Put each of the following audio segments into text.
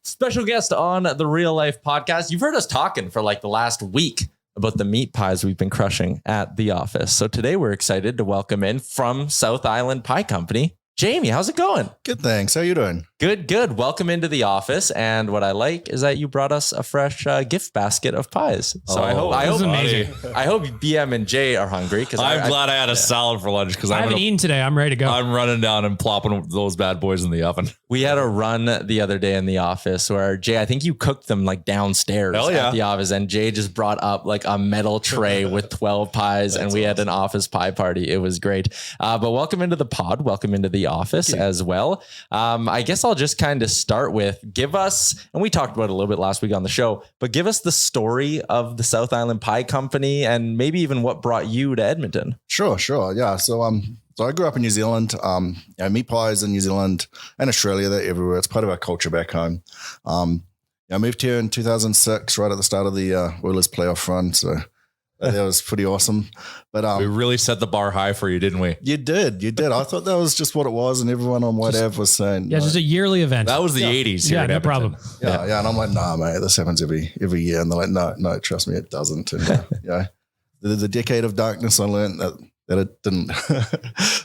Special guest on the Real Life Podcast. You've heard us talking for like the last week about the meat pies we've been crushing at the office. So today we're excited to welcome in from Island Pie Company, Jamie. How's it going? Good, thanks. How you doing? Good. Welcome into the office. And what I like is that you brought us a fresh gift basket of pies. So I hope BM and Jay are hungry because I'm glad I had a salad for lunch because I haven't eaten today. I'm ready to go. I'm running down and plopping those bad boys in the oven. We had a run the other day in the office where Jay, I think you cooked them like downstairs at the office, and Jay just brought up like a metal tray with 12 pies and we had an office pie party. It was great. But welcome into the pod. Welcome into the office as well. I guess I'll just kind of start with give us, and we talked about it a little bit last week on the show, but give us the story of the Island Pie Company and maybe even what brought you to Edmonton. Sure. Yeah. So I grew up in New Zealand. Meat pies in New Zealand and Australia, they're everywhere. It's part of our culture back home. I moved here in 2006, right at the start of the Oilers playoff run. So that was pretty awesome. But we really set the bar high for you, didn't we? You did. I thought that was just what it was, and everyone on White Ave was saying, just a yearly event. That was the 80s. Here no problem. Yeah, and I'm like, nah, mate, this happens every year, and they're like, no, trust me, it doesn't. And the decade of darkness, I learned that it didn't.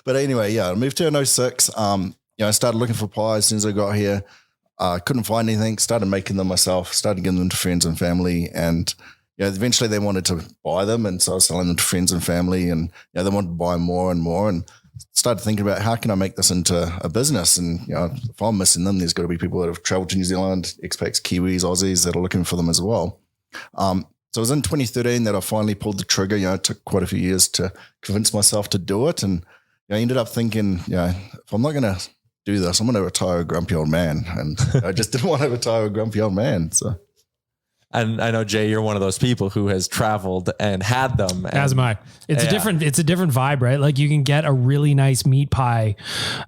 But anyway, I moved here in 2006. I started looking for pies as soon as I got here. Couldn't find anything. Started making them myself. Started giving them to friends and family, and eventually they wanted to buy them, and so I was selling them to friends and family, and they wanted to buy more and more, and started thinking about how can I make this into a business. And if I'm missing them, there's got to be people that have traveled to New Zealand, expats, Kiwis, Aussies that are looking for them as well. So it was in 2013 that I finally pulled the trigger. It took quite a few years to convince myself to do it, and I ended up thinking, if I'm not going to do this, I'm going to retire a grumpy old man, and I just didn't want to retire a grumpy old man. So. And I know, Jay, you're one of those people who has traveled and had them. As am I. It's a different vibe, right? Like you can get a really nice meat pie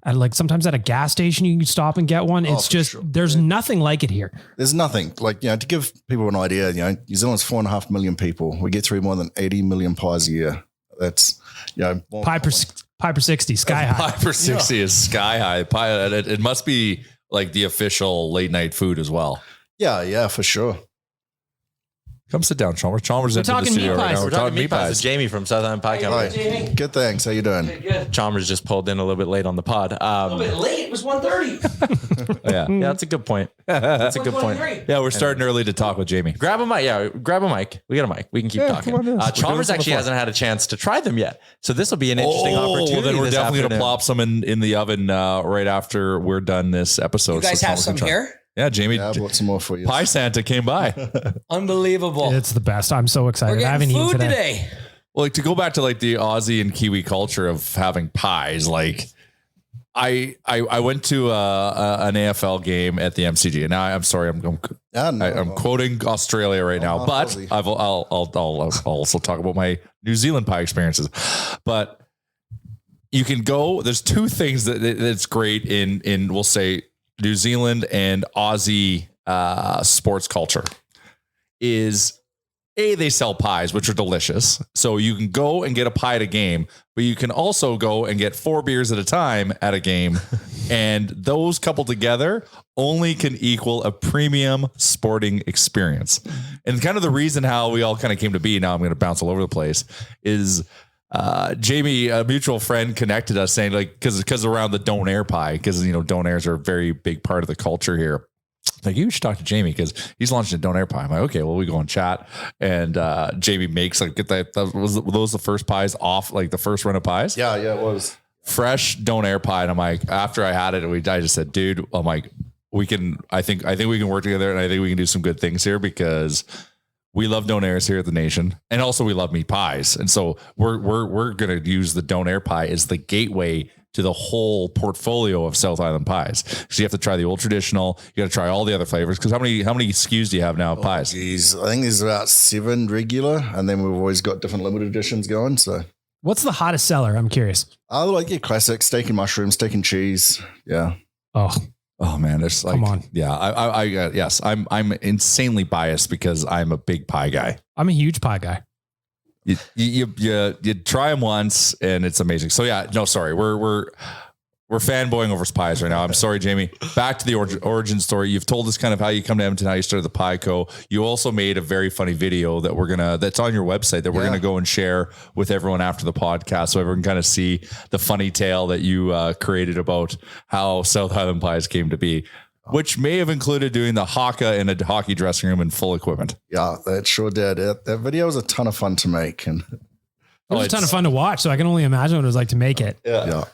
at like sometimes at a gas station, you can stop and get one. It's just, there's nothing like it here. There's nothing like, to give people an idea, New Zealand's 4.5 million people. We get through more than 80 million pies a year. That's, Pie per 60, sky high. Pie per 60 is sky high. Pie, it must be like the official late night food as well. Yeah, for sure. Come sit down, Chalmers. Chalmers into the studio right now. We're talking meat pies. It's Jamie from Island Pie Company. Hi. Good, thanks. How you doing? Good. Chalmers just pulled in a little bit late on the pod. A little bit late. It was 1:30. Yeah, that's a good point. That's a good point. Yeah, we're starting early to talk with Jamie. Grab a mic. Yeah, grab a mic. We got a mic. We can keep talking. Chalmers actually hasn't had a chance to try them yet. So this will be an interesting opportunity. Well, then we're definitely going to afternoon. plop some in the oven right after we're done this episode. You guys have some here? Yeah, Jamie. I brought some more for you. Pie Santa came by. Unbelievable. It's the best. I'm so excited. We're I haven't getting eaten food today. Well, like to go back to like the Aussie and Kiwi culture of having pies, like I went to an AFL game at the MCG, and now I'm sorry, I'm quoting Australia right now, but Aussie. I'll also talk about my New Zealand pie experiences. But you can go. There's two things that's great in we'll say New Zealand and Aussie sports culture is they sell pies, which are delicious. So you can go and get a pie at a game, but you can also go and get 4 beers at a time at a game. And those coupled together only can equal a premium sporting experience. And kind of the reason how we all kind of came to be, now I'm going to bounce all over the place, is Jamie, a mutual friend, connected us saying like, because around the Don't Air pie, because Don't Airs are a very big part of the culture here. Like, you should talk to Jamie because he's launching a Don't Air pie. I'm like, okay, well, we go and chat, and Jamie makes like get that. Was those the first pies off, like the first run of pies? Yeah, it was fresh Don't Air pie. And I'm like, after I had it, I just said, dude, I'm like, I think we can work together, and I think we can do some good things here because we love Don't Airs here at the Nation, and also we love meat pies, and so we're gonna use the Don't Air pie as the gateway to the whole portfolio of South Island pies. So you have to try the old traditional. You got to try all the other flavors. Because how many SKUs do you have now of pies? Geez, I think there's about 7 regular, and then we've always got different limited editions going. So, what's the hottest seller? I'm curious. I like your classic steak and mushroom, steak and cheese. Yeah. Oh man, there's like, come on. Yeah, I yes, I'm insanely biased because I'm a big pie guy. I'm a huge pie guy. You try them once and it's amazing. So yeah, no, sorry. We're fanboying over pies right now. I'm sorry, Jamie. Back to the origin story. You've told us kind of how you come to Edmonton, how you started the Pie Co. You also made a very funny video that that's on your website that we're gonna go and share with everyone after the podcast, so everyone can kind of see the funny tale that you created about how South Island Pies came to be, which may have included doing the haka in a hockey dressing room in full equipment. Yeah, that sure did. That video was a ton of fun to make, and it was a ton of fun to watch. So I can only imagine what it was like to make it. yeah.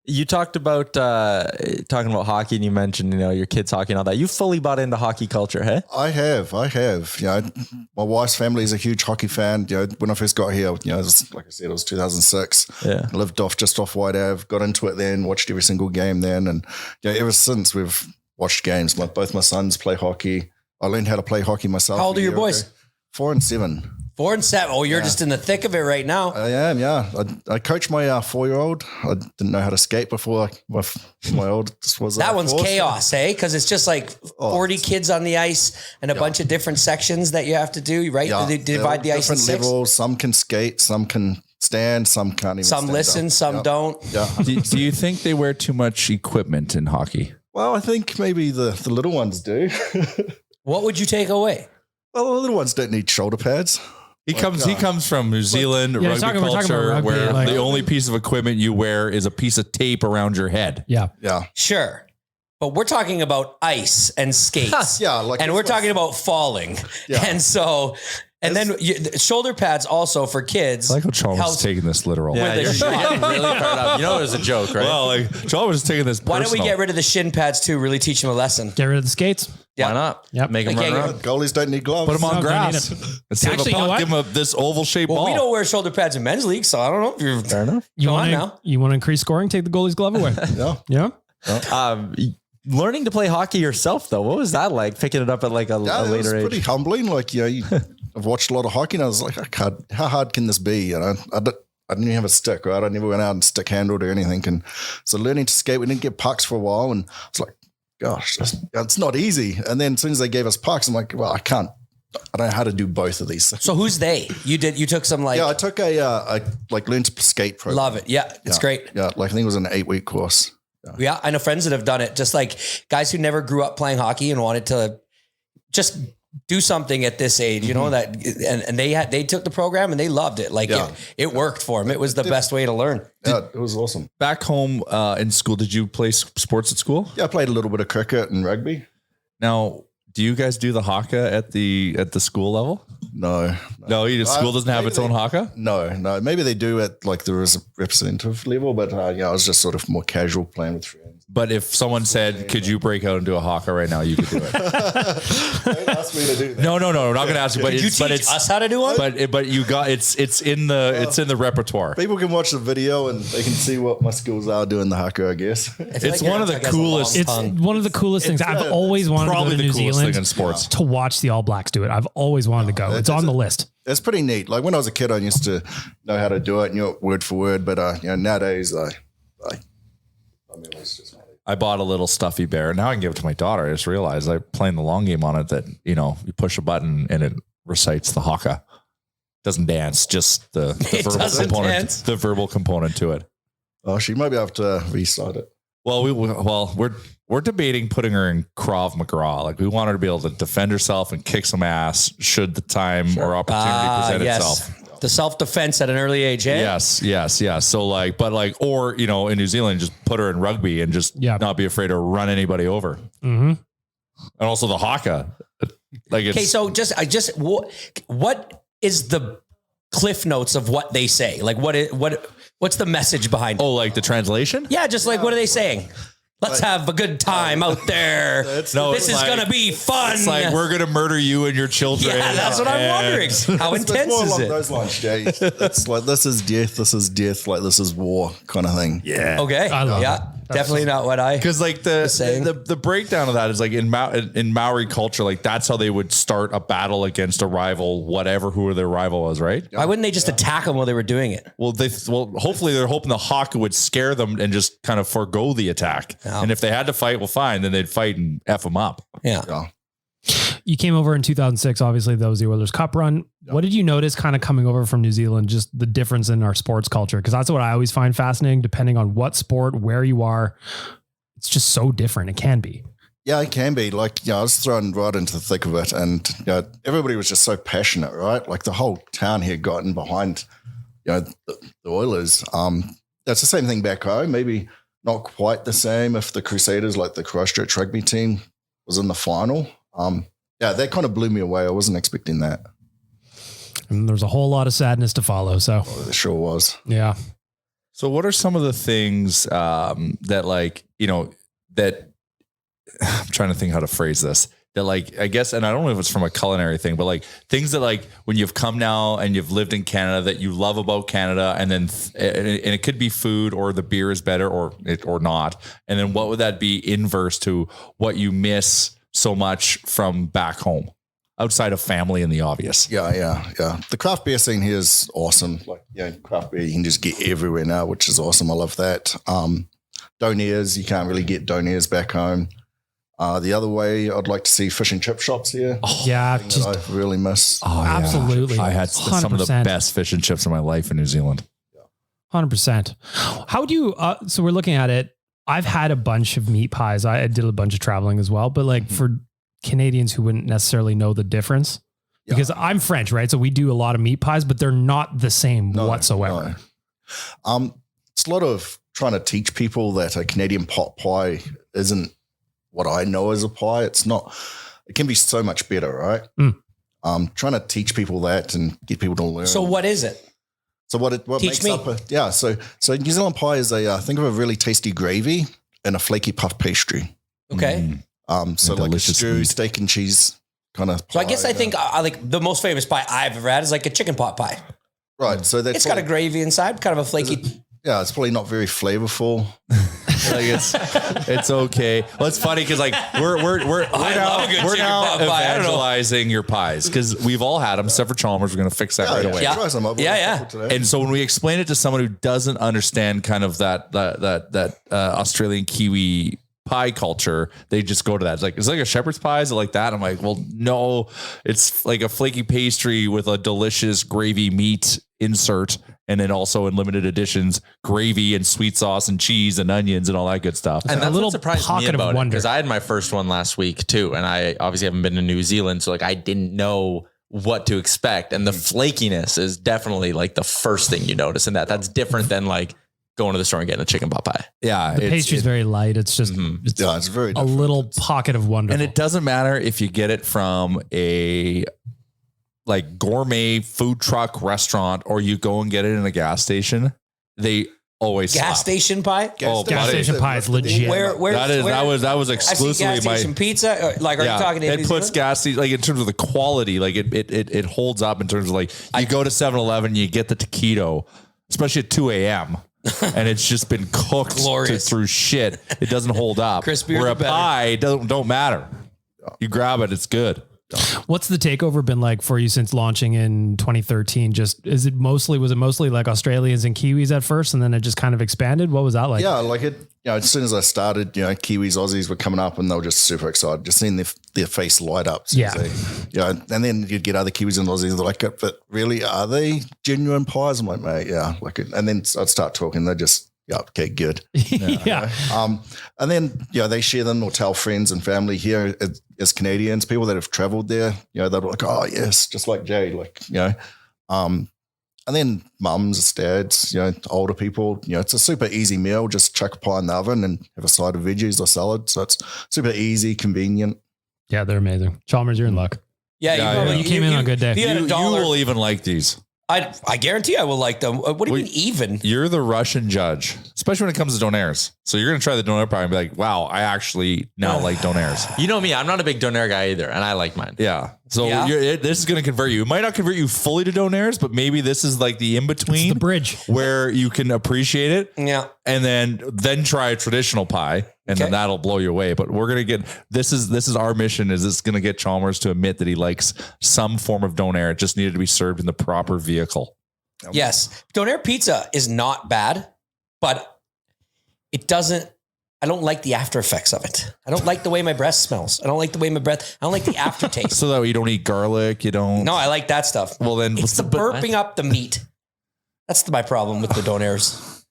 You talked about talking about hockey, and you mentioned your kids' hockey and all that. You fully bought into hockey culture, hey? I have. My wife's family is a huge hockey fan. When I first got here, it was, like I said, it was 2006. Yeah, I lived just off White Ave. Got into it then. Watched every single game then, and ever since we've watched games. Both my sons play hockey. I learned how to play hockey myself. How old are your boys? 4 and 7. 4 and 7. Oh, you're just in the thick of it right now. I am, yeah. I coach my 4-year-old. I didn't know how to skate before my oldest was. That one's chaos, hey? Because it's just like 40 kids on the ice and a bunch of different sections that you have to do, right? Yeah, They divide the ice in 6. Different levels. Some can skate, some can stand, some can't even Some stand listen, up. some don't. Yeah. Do you think they wear too much equipment in hockey? Well, I think maybe the little ones do. What would you take away? Well, the little ones don't need shoulder pads. He comes from New Zealand Yeah, rugby we're talking culture, about rugby, where like- the only piece of equipment you wear is a piece of tape around your head. Yeah. Yeah. Sure. But we're talking about ice and skates. Yeah. And we're talking about falling. Yeah. And so, and then shoulder pads also for kids. I like how Charles helps- is taking this literal. Yeah, With a you're shot. getting really fired up. You know it was a joke, right? Well, Charles was taking this personal. Why don't we get rid of the shin pads too? Really teach them a lesson. Get rid of the skates. Yeah. Why not? Yep. Make them Okay, run around. Goalies don't need gloves. Put them on No, don't grass. need it. Instead Actually, of you know a puck, what? give them this oval shaped Well, ball. we don't wear shoulder pads in men's league, so I don't know if you're Fair enough. You Come on want now. You want to increase scoring? Take the goalie's glove away. Yeah. Yeah. Learning to play hockey yourself, though, what was that like? Picking it up at like a Yeah, it was later pretty age. humbling. I've watched a lot of hockey and I was like, how hard can this be? I didn't even have a stick, right? I never went out and stick handled or anything. And so learning to skate, we didn't get pucks for a while. And it's like, gosh, it's not easy. And then as soon as they gave us pucks, I'm like, well, I don't know how to do both of these things. So who's they? You took some like, Yeah, I took I learned to skate program. love it. Yeah. It's great. Yeah, I think it was an 8-week course. Yeah. I know friends that have done it, just like guys who never grew up playing hockey and wanted to just do something at this age, you know, that, and they took the program and they loved it. Like it worked for them. It was the best way to learn. Yeah, it was awesome. Back home in school, did you play sports at school? Yeah, I played a little bit of cricket and rugby. Now, do you guys do the haka at the school level? No. No, school doesn't have its own haka? No. Maybe they do at like the representative level, but I was just sort of more casual playing with friends. But if someone said, could you break out and do a haka right now, you could do it. Don't ask me to do that. No, I'm not going to ask you. But Did you teach us how to do one? But you got it's in the repertoire. People can watch the video and they can see what my skills are doing the haka, I guess. It's one of the coolest. It's one of the coolest things. I've always wanted to go Probably to the New coolest Zealand thing in sports. to watch the All Blacks do it. I've always wanted to go. It's on the list. It's pretty neat. Like when I was a kid, I used to know how to do it, knew it word for word. But nowadays, I bought a little stuffy bear. Now I can give it to my daughter. I just realized I'm playing the long game on it that, you push a button and it recites the haka. Doesn't dance, just the verbal component. Dance. The verbal component to it. Oh, she might be able to restart it. Well, we're debating putting her in Krav Maga. Like we want her to be able to defend herself and kick some ass should the time or opportunity present itself. The self-defense at an early age, eh? Yes. So or in New Zealand, just put her in rugby and just not be afraid to run anybody over. Mm-hmm. And also the haka. Okay, so what is the cliff notes of what they say? Like what's the message behind it? Oh, like the translation? Yeah, just like what are they saying? Let's have a good time out there. This is going to be fun. It's like, we're going to murder you and your children. Yeah, that's what I'm wondering. How intense more is along it? those lines, Jay. It's like, this is death, like this is war kind of thing. Yeah. Okay. I love Yeah. Definitely not what I. Because like the breakdown of that is like in Maori culture, like that's how they would start a battle against a rival, who their rival was, right? Why wouldn't they just attack them while they were doing it? Well, hopefully they're hoping the haka would scare them and just kind of forego the attack. Yeah. And if they had to fight, well, fine, then they'd fight and F them up. Yeah. Yeah. You came over in 2006. Obviously, that was the Oilers Cup run. Yep. What did you notice kind of coming over from New Zealand, just the difference in our sports culture? Because that's what I always find fascinating, depending on what sport, where you are. It's just so different. It can be. Yeah, it can be. Like, I was thrown right into the thick of it, and everybody was just so passionate, right? Like the whole town here got in behind, the Oilers. That's the same thing back home. Maybe not quite the same if the Crusaders, like the Christchurch rugby team, was in the final. That kind of blew me away. I wasn't expecting that. And there's a whole lot of sadness to follow. So there sure was. Yeah. So what are some of the things that I'm trying to think how to phrase this, that like, I guess, and I don't know if it's from a culinary thing, but like things that like when you've come now and you've lived in Canada that you love about Canada, and then, and it could be food or the beer is better or not. And then what would that be inverse to what you miss so much from back home outside of family and the obvious? Yeah. The craft beer scene here is awesome. Like, craft beer you can just get everywhere now, which is awesome. I love that. Donaires, you can't really get donaires back home. The other way, I'd like to see fish and chip shops here. Oh, yeah, just I really miss. Oh, absolutely. Yeah. I had 100%. some of the best fish and chips in my life in New Zealand. 100%. How would you? So we're looking at it. I've had a bunch of meat pies. I did a bunch of traveling as well, but like for Canadians who wouldn't necessarily know the difference, because I'm French, right? So we do a lot of meat pies, but they're not the same whatsoever. No. It's a lot of trying to teach people that a Canadian pot pie isn't what I know as a pie. It's not, it can be so much better, right? Trying to teach people that and get people to learn. So what is it? So what teach makes me. up so New Zealand pie is think of a really tasty gravy and a flaky puff pastry. Okay. So like a stew, meat. Steak and cheese kind of pie. So I guess I think I like the most famous pie I've ever had is like a chicken pot pie. Right. So it's got a gravy inside, kind of a flaky. It's probably not very flavorful. Like it's okay. Well, it's funny because like we're now evangelizing your pies because we've all had them except for Chalmers. We're going to fix that right away. Try some up. And so when we explain it to someone who doesn't understand kind of that Australian Kiwi pie culture, they just go to that. It's like a shepherd's pie. Is it like that? I'm like, well, no, it's like a flaky pastry with a delicious gravy meat insert. And then also in limited editions, gravy and sweet sauce and cheese and onions and all that good stuff. And that's what surprised me about it, because I had my first one last week too. And I obviously haven't been to New Zealand. So like I didn't know what to expect. And the flakiness is definitely like the first thing you notice. And that's different than like going to the store and getting a chicken pot pie. Yeah. The pastry is very light. It's just, it's very a little pocket of wonder. And it doesn't matter if you get it from a like gourmet food truck restaurant or you go and get it in a gas station, they always gas station pie. Gas station pie is legit. Where that was exclusively gas station pizza. Like, are you talking? It puts gas like in terms of the quality, like it holds up in terms of like you go to 7-Eleven, you get the taquito, especially at 2 a.m. and it's just been cooked through shit. It doesn't hold up. Crispier where a pie don't matter. You grab it, it's good. What's the takeover been like for you since launching in 2013? Was it mostly like Australians and Kiwis at first, and then it just kind of expanded? What was that like? Yeah, like it. As soon as I started, Kiwis, Aussies were coming up, and they were just super excited, just seeing their face light up. And then you'd get other Kiwis and Aussies that are like, but really, are they genuine pies? I'm like, mate, yeah, like it. And then I'd start talking, they're just. Yeah. Okay. Good. Yeah. And then they share them or tell friends and family here as Canadians, people that have traveled there. They're like, oh yes, just like Jay, and then mums, dads, older people. It's a super easy meal. Just chuck a pie in the oven and have a side of veggies or salad. So it's super easy, convenient. Yeah, they're amazing. Chalmers, you're in luck. Yeah, you came in on a good day. You will even like these. I guarantee I will like them. What do you mean even? You're the Russian judge, especially when it comes to donaires. So you're going to try the donaire pie and be like, wow, I actually now like donaires. You know me, I'm not a big donaire guy either, and I like mine. Yeah. So this is going to convert you. It might not convert you fully to donaires, but maybe this is like the in-between. It's the bridge. Where you can appreciate it. Yeah. And then try a traditional pie. And then that'll blow you away. But we're going to get, this is our mission, is this going to get Chalmers to admit that he likes some form of donaire. It just needed to be served in the proper vehicle. Yes. Donaire pizza is not bad, but it doesn't I don't like the after effects of it. I don't like the way my breath smells. I don't like the way my breath. I don't like the aftertaste. So that you don't eat garlic, you don't. No, I like that stuff. Well, then it's the burping up the meat. That's my problem with the donairs.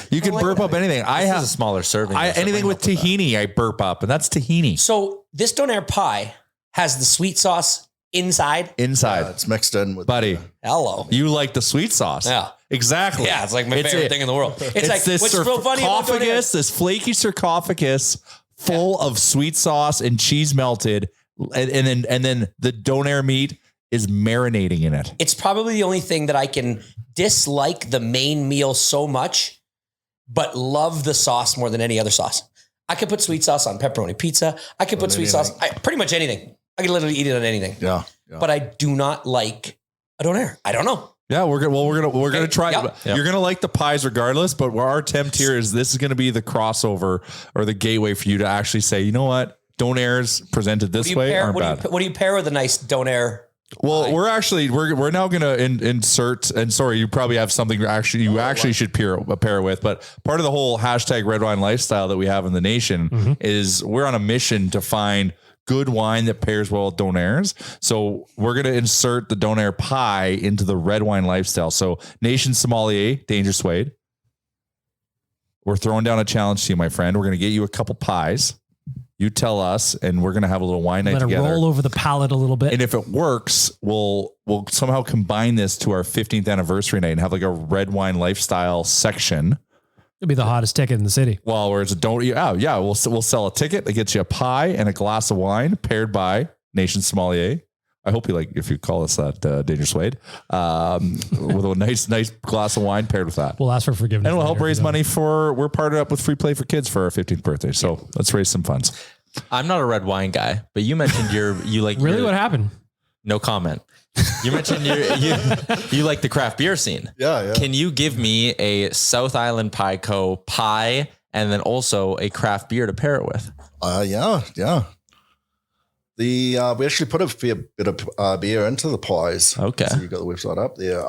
You can burp up anything. I have a smaller serving. anything with tahini, I burp up, and that's tahini. So this donair pie has the sweet sauce inside. It's mixed in with buddy. Hello. You like the sweet sauce? Yeah. Exactly. Yeah, it's like my favorite thing in the world. It's like this what's real funny about donairs? this flaky sarcophagus full of sweet sauce and cheese melted, and then the donair meat is marinating in it. It's probably the only thing that I can dislike the main meal so much, but love the sauce more than any other sauce. I could put sweet sauce on pepperoni pizza. I could put sweet sauce, pretty much anything. I could literally eat it on anything. Yeah. But I do not like a donair. I don't know. Yeah, we're gonna try. Yep. You're gonna like the pies regardless, but our attempt here is this is gonna be the crossover or the gateway for you to actually say, you know what, donairs presented this way aren't bad. What do you pair with a nice donair? Well, we're now going to insert, and sorry, you probably have something you actually should pair with, but part of the whole hashtag red wine lifestyle that we have in the nation is we're on a mission to find good wine that pairs well with donairs. So we're going to insert the donair pie into the red wine lifestyle. So Nation Sommelier, Dangerous Wade, we're throwing down a challenge to you, my friend. We're going to get you a couple pies. You tell us, and we're going to have a little wine night together. Let it roll over the palate a little bit. And if it works, we'll somehow combine this to our 15th anniversary night and have like a red wine lifestyle section. It'll be the hottest ticket in the city. Well, where it's we'll sell a ticket that gets you a pie and a glass of wine paired by Nation Sommelier. I hope you like, if you call us that, Dangerous Wade, with a nice glass of wine paired with that. We'll ask for forgiveness. And we'll help raise money we're partnered up with Free Play for Kids for our 15th birthday. So let's raise some funds. I'm not a red wine guy, but you mentioned what happened? No comment. You mentioned you like the craft beer scene. Yeah. Can you give me a South Island Pie Co. pie and then also a craft beer to pair it with? Yeah. We actually put a bit of beer into the pies. Okay. So you've got the website up there.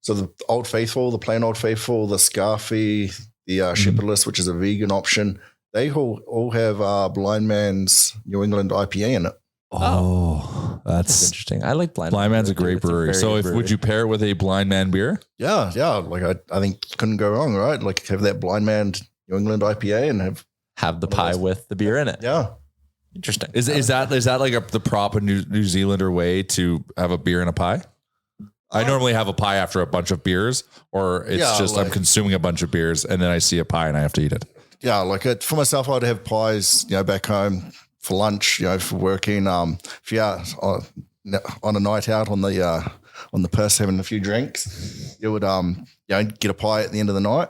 So the Old Faithful, the plain Old Faithful, the Scarfy, the Shepherdless, which is a vegan option, they all have Blind Man's New England IPA in it. Oh, that's interesting. I like Blind Man's a great brewery. So would you pair it with a Blind Man beer? Yeah. Like I think couldn't go wrong, right? Like have that Blind Man New England IPA and have the pie with the beer in it. Yeah. Interesting. Is that like the proper New Zealander way to have a beer and a pie? I normally have a pie after a bunch of beers, or it's just I'm consuming a bunch of beers and then I see a pie and I have to eat it. Yeah, like for myself, I'd have pies, back home for lunch, for working. If you're on a night out on the piss having a few drinks, you would get a pie at the end of the night.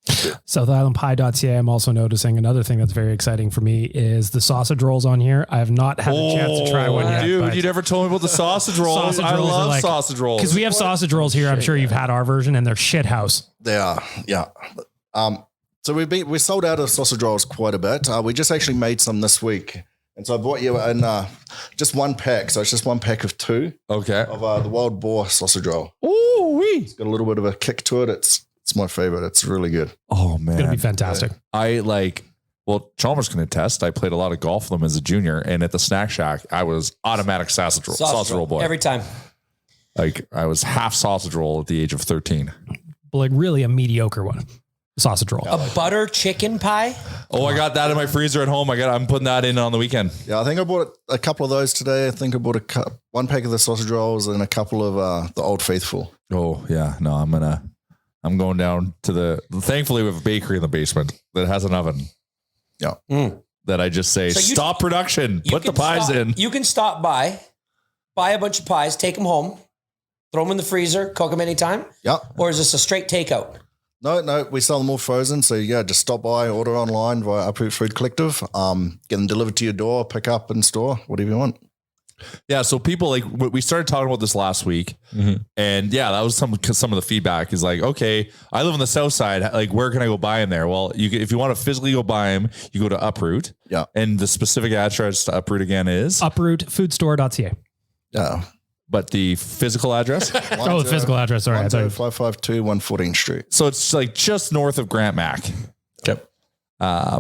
SouthIslandPie.ca. I'm also noticing another thing that's very exciting for me is the sausage rolls on here. I have not had a chance to try one yet. Dude, you never told me about the sausage rolls. I love sausage rolls. Because we have sausage rolls here. I'm sure you've had our version and they're shit house. They are, yeah. So we sold out of sausage rolls quite a bit. We just actually made some this week. And so I bought you in just one pack. So it's just one pack of two. Okay. Of the wild boar sausage roll. Ooh, it's got a little bit of a kick to it. It's my favorite. It's really good. Oh, man. It's going to be fantastic. Chalmers can attest. I played a lot of golf with them as a junior. And at the Snack Shack, I was automatic sausage roll boy. Every time. Like I was half sausage roll at the age of 13. But like really a mediocre one. Sausage roll. A butter chicken pie? Oh, I got that in my freezer at home. I'm putting that in on the weekend. Yeah, I think I bought a couple of those today. I think I bought one pack of the sausage rolls and a couple of the Old Faithful. Oh, yeah. No, I'm going down to thankfully we have a bakery in the basement that has an oven. Yeah. That I just say, stop production, put the pies in. You can stop by, buy a bunch of pies, take them home, throw them in the freezer, cook them anytime. Yeah. Or is this a straight takeout? No, we sell them all frozen. So just stop by, order online via Uproot Food Collective, get them delivered to your door, pick up in store, whatever you want. Yeah, so people we started talking about this last week, and that was some of the feedback is like, okay, I live on the south side, like where can I go buy them there? Well, if you want to physically go buy them, you go to Uproot. Yeah, and the specific address to Uproot again is uprootfoodstore.ca. Yeah, but the physical address? The physical address. Sorry, 552 114th Street. So it's like just north of Grant Mac. Yep.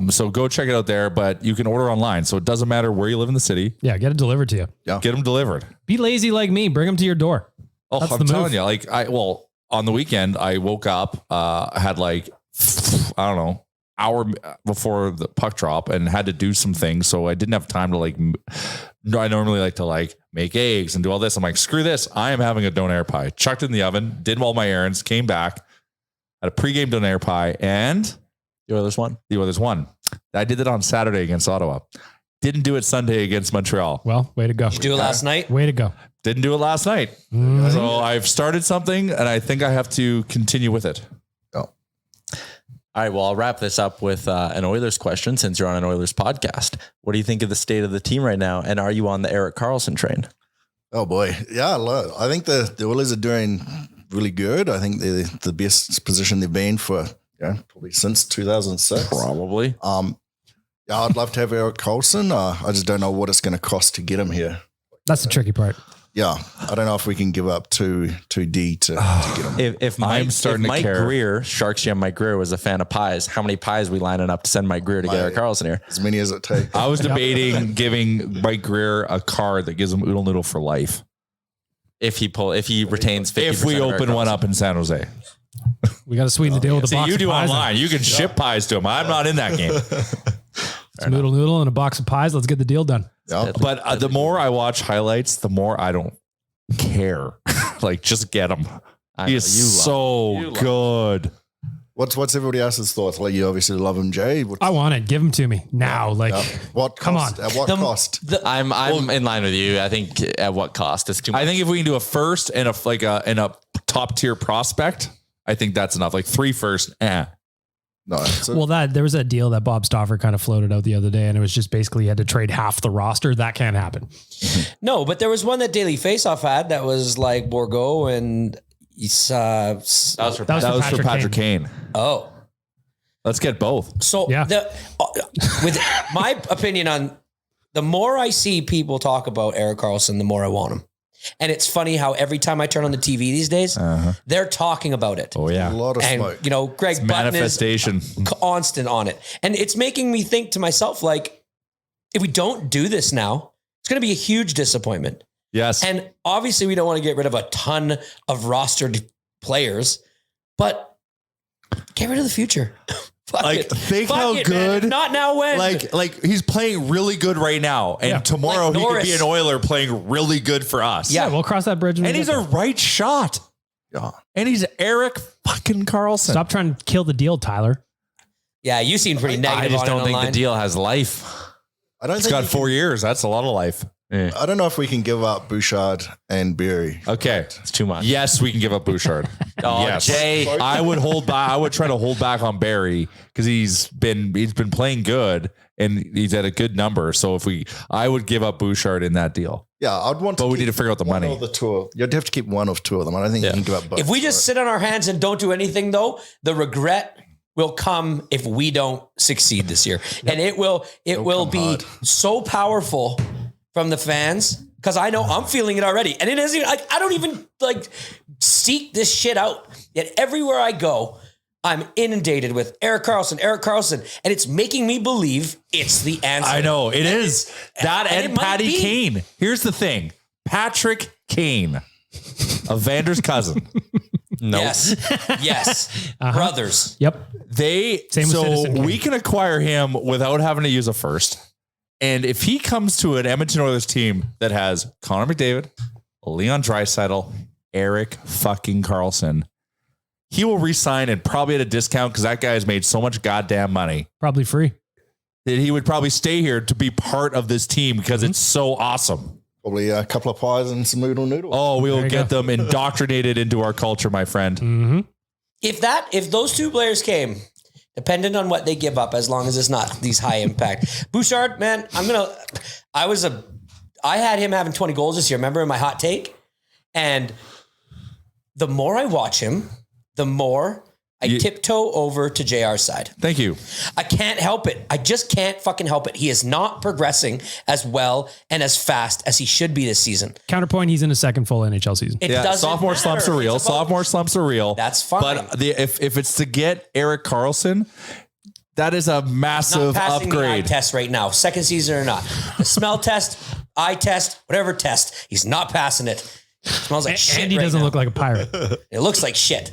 So go check it out there, but you can order online. So it doesn't matter where you live in the city. Yeah, get it delivered to you. Yeah. Get them delivered. Be lazy like me. Bring them to your door. Oh, That's I'm the telling move. you, like on the weekend, I woke up, had like, I don't know, hour before the puck drop and had to do some things. So I didn't have time to like, I normally like to like make eggs and do all this. I'm like, screw this. I am having a donair pie. Chucked it in the oven, did all my errands, came back, had a pregame donair pie, and The Oilers won. the Oilers won. I did it on Saturday against Ottawa. Didn't do it Sunday against Montreal. Well, way to go. Did you do it last night? Way to go. Didn't do it last night. So I've started something and I think I have to continue with it. All right, well, I'll wrap this up with an Oilers question since you're on an Oilers podcast. What do you think of the state of the team right now? And are you on the Erik Karlsson train? Oh boy. Yeah. Look, I think the Oilers are doing really good. I think they're the best position they've been for, probably since 2006. Probably. Yeah, I'd love to have Erik Karlsson. I just don't know what it's going to cost to get him here. That's the tricky part. Yeah. I don't know if we can give up 2D to get him. If I'm starting to Mike care. Greer, Sharks GM Mike Greer, was a fan of pies, how many pies we lining up to send Mike Greer to get Erik Karlsson here? As many as it takes. I was debating giving Mike Greer a card that gives him Oodle Noodle for life. If he retains 50%. If we of Erik open one Karlsson. up in San Jose. We got to sweeten the deal with a See, box you of do pies. online. You can ship pies to him. I'm not in that game. Some noodle and a box of pies. Let's get the deal done. Yeah. But the more I watch highlights, the more I don't care. Like, just get him. I He know, is you so love good. What's everybody else's thoughts? Like, you obviously love him, Jay. I want it. Give them to me now. Like, What Come cost? on. At what cost? I'm in line with you. I think at what cost? It's too much. I think if we can do a first and a top tier prospect, I think that's enough. Like 3 first. No. So, well, there was a deal that Bob Stauffer kind of floated out the other day, and it was just basically you had to trade half the roster. That can't happen. No, but there was one that Daily Faceoff had that was like Borgo and that was for That was for Patrick Kane. oh. Let's get both. So Yeah. with my opinion on the more I see people talk about Erik Karlsson, the more I want him. And it's funny how every time I turn on the TV these days, they're talking about it. Oh a yeah. lot of smoke. And, Greg Button is Manifestation. constant on it. And it's making me think to myself, like, if we don't do this now, it's going to be a huge disappointment. Yes. And obviously we don't want to get rid of a ton of rostered players, but get rid of the future. Fuck Like, it. think Fuck how it, good. man. Not now when. Like he's playing really good right now, and tomorrow Like he could Norris. be an Oiler playing really good for us. Yeah. We'll cross that bridge. When And we he's get a there. right shot. Yeah. And he's Erik fucking Karlsson. Stop trying to kill the deal, Tyler. yeah, you seem pretty I negative just on don't it think online. the deal has life. I don't It's think got we 4 years. That's a lot of life. I don't know if we can give up Bouchard and Berry. Okay. It's too much. Yes, we can give up Bouchard. Oh, yes. Jay. I would hold back. I would try to hold back on Barry because he's been playing good and he's at a good number. So I would give up Bouchard in that deal. Yeah, I'd want to. But we keep need to figure out the one money. or the two. You'd have to keep one of 2 of them. I don't think you can give up both. If we just sit on our hands and don't do anything, though, the regret will come if we don't succeed this year. And it will come be hard. so powerful from the fans because I know I'm feeling it already. And it isn't like I don't even like seek this shit out. Yet everywhere I go, I'm inundated with Erik Karlsson, and it's making me believe it's the answer. I know it is that and and it might Patty be. Kane. Here's the thing. Patrick Kane, Evander's cousin. No. Yes. Brothers. Yep. Same with Citizen Kane. we can acquire him without having to use a first. And if he comes to an Edmonton Oilers team that has Connor McDavid, Leon Draisaitl, Erik fucking Karlsson, he will re-sign and probably at a discount because that guy has made so much goddamn money Probably free. that he would probably stay here to be part of this team because it's so awesome. Probably a couple of pies and some noodle. Oh, we will There you get go. them indoctrinated into our culture, my friend. If those 2 players came, dependent on what they give up, as long as it's not these high impact. Bouchard, man, I had him having 20 goals this year. Remember in my hot take? And the more I watch him, the more I tiptoe over to JR's side. Thank you. I can't help it. I just can't fucking help it. He is not progressing as well and as fast as he should be this season. Counterpoint, he's in a second full NHL season. It doesn't sophomore matter. slumps are real. It's about- Sophomore slumps are real. That's fine. But if it's to get Erik Karlsson, That is a Not massive passing the eye upgrade. test right now, second season or not. The smell test, eye test, whatever test, he's not passing it. Smells like shit. Andy doesn't look like a pirate. It looks like shit.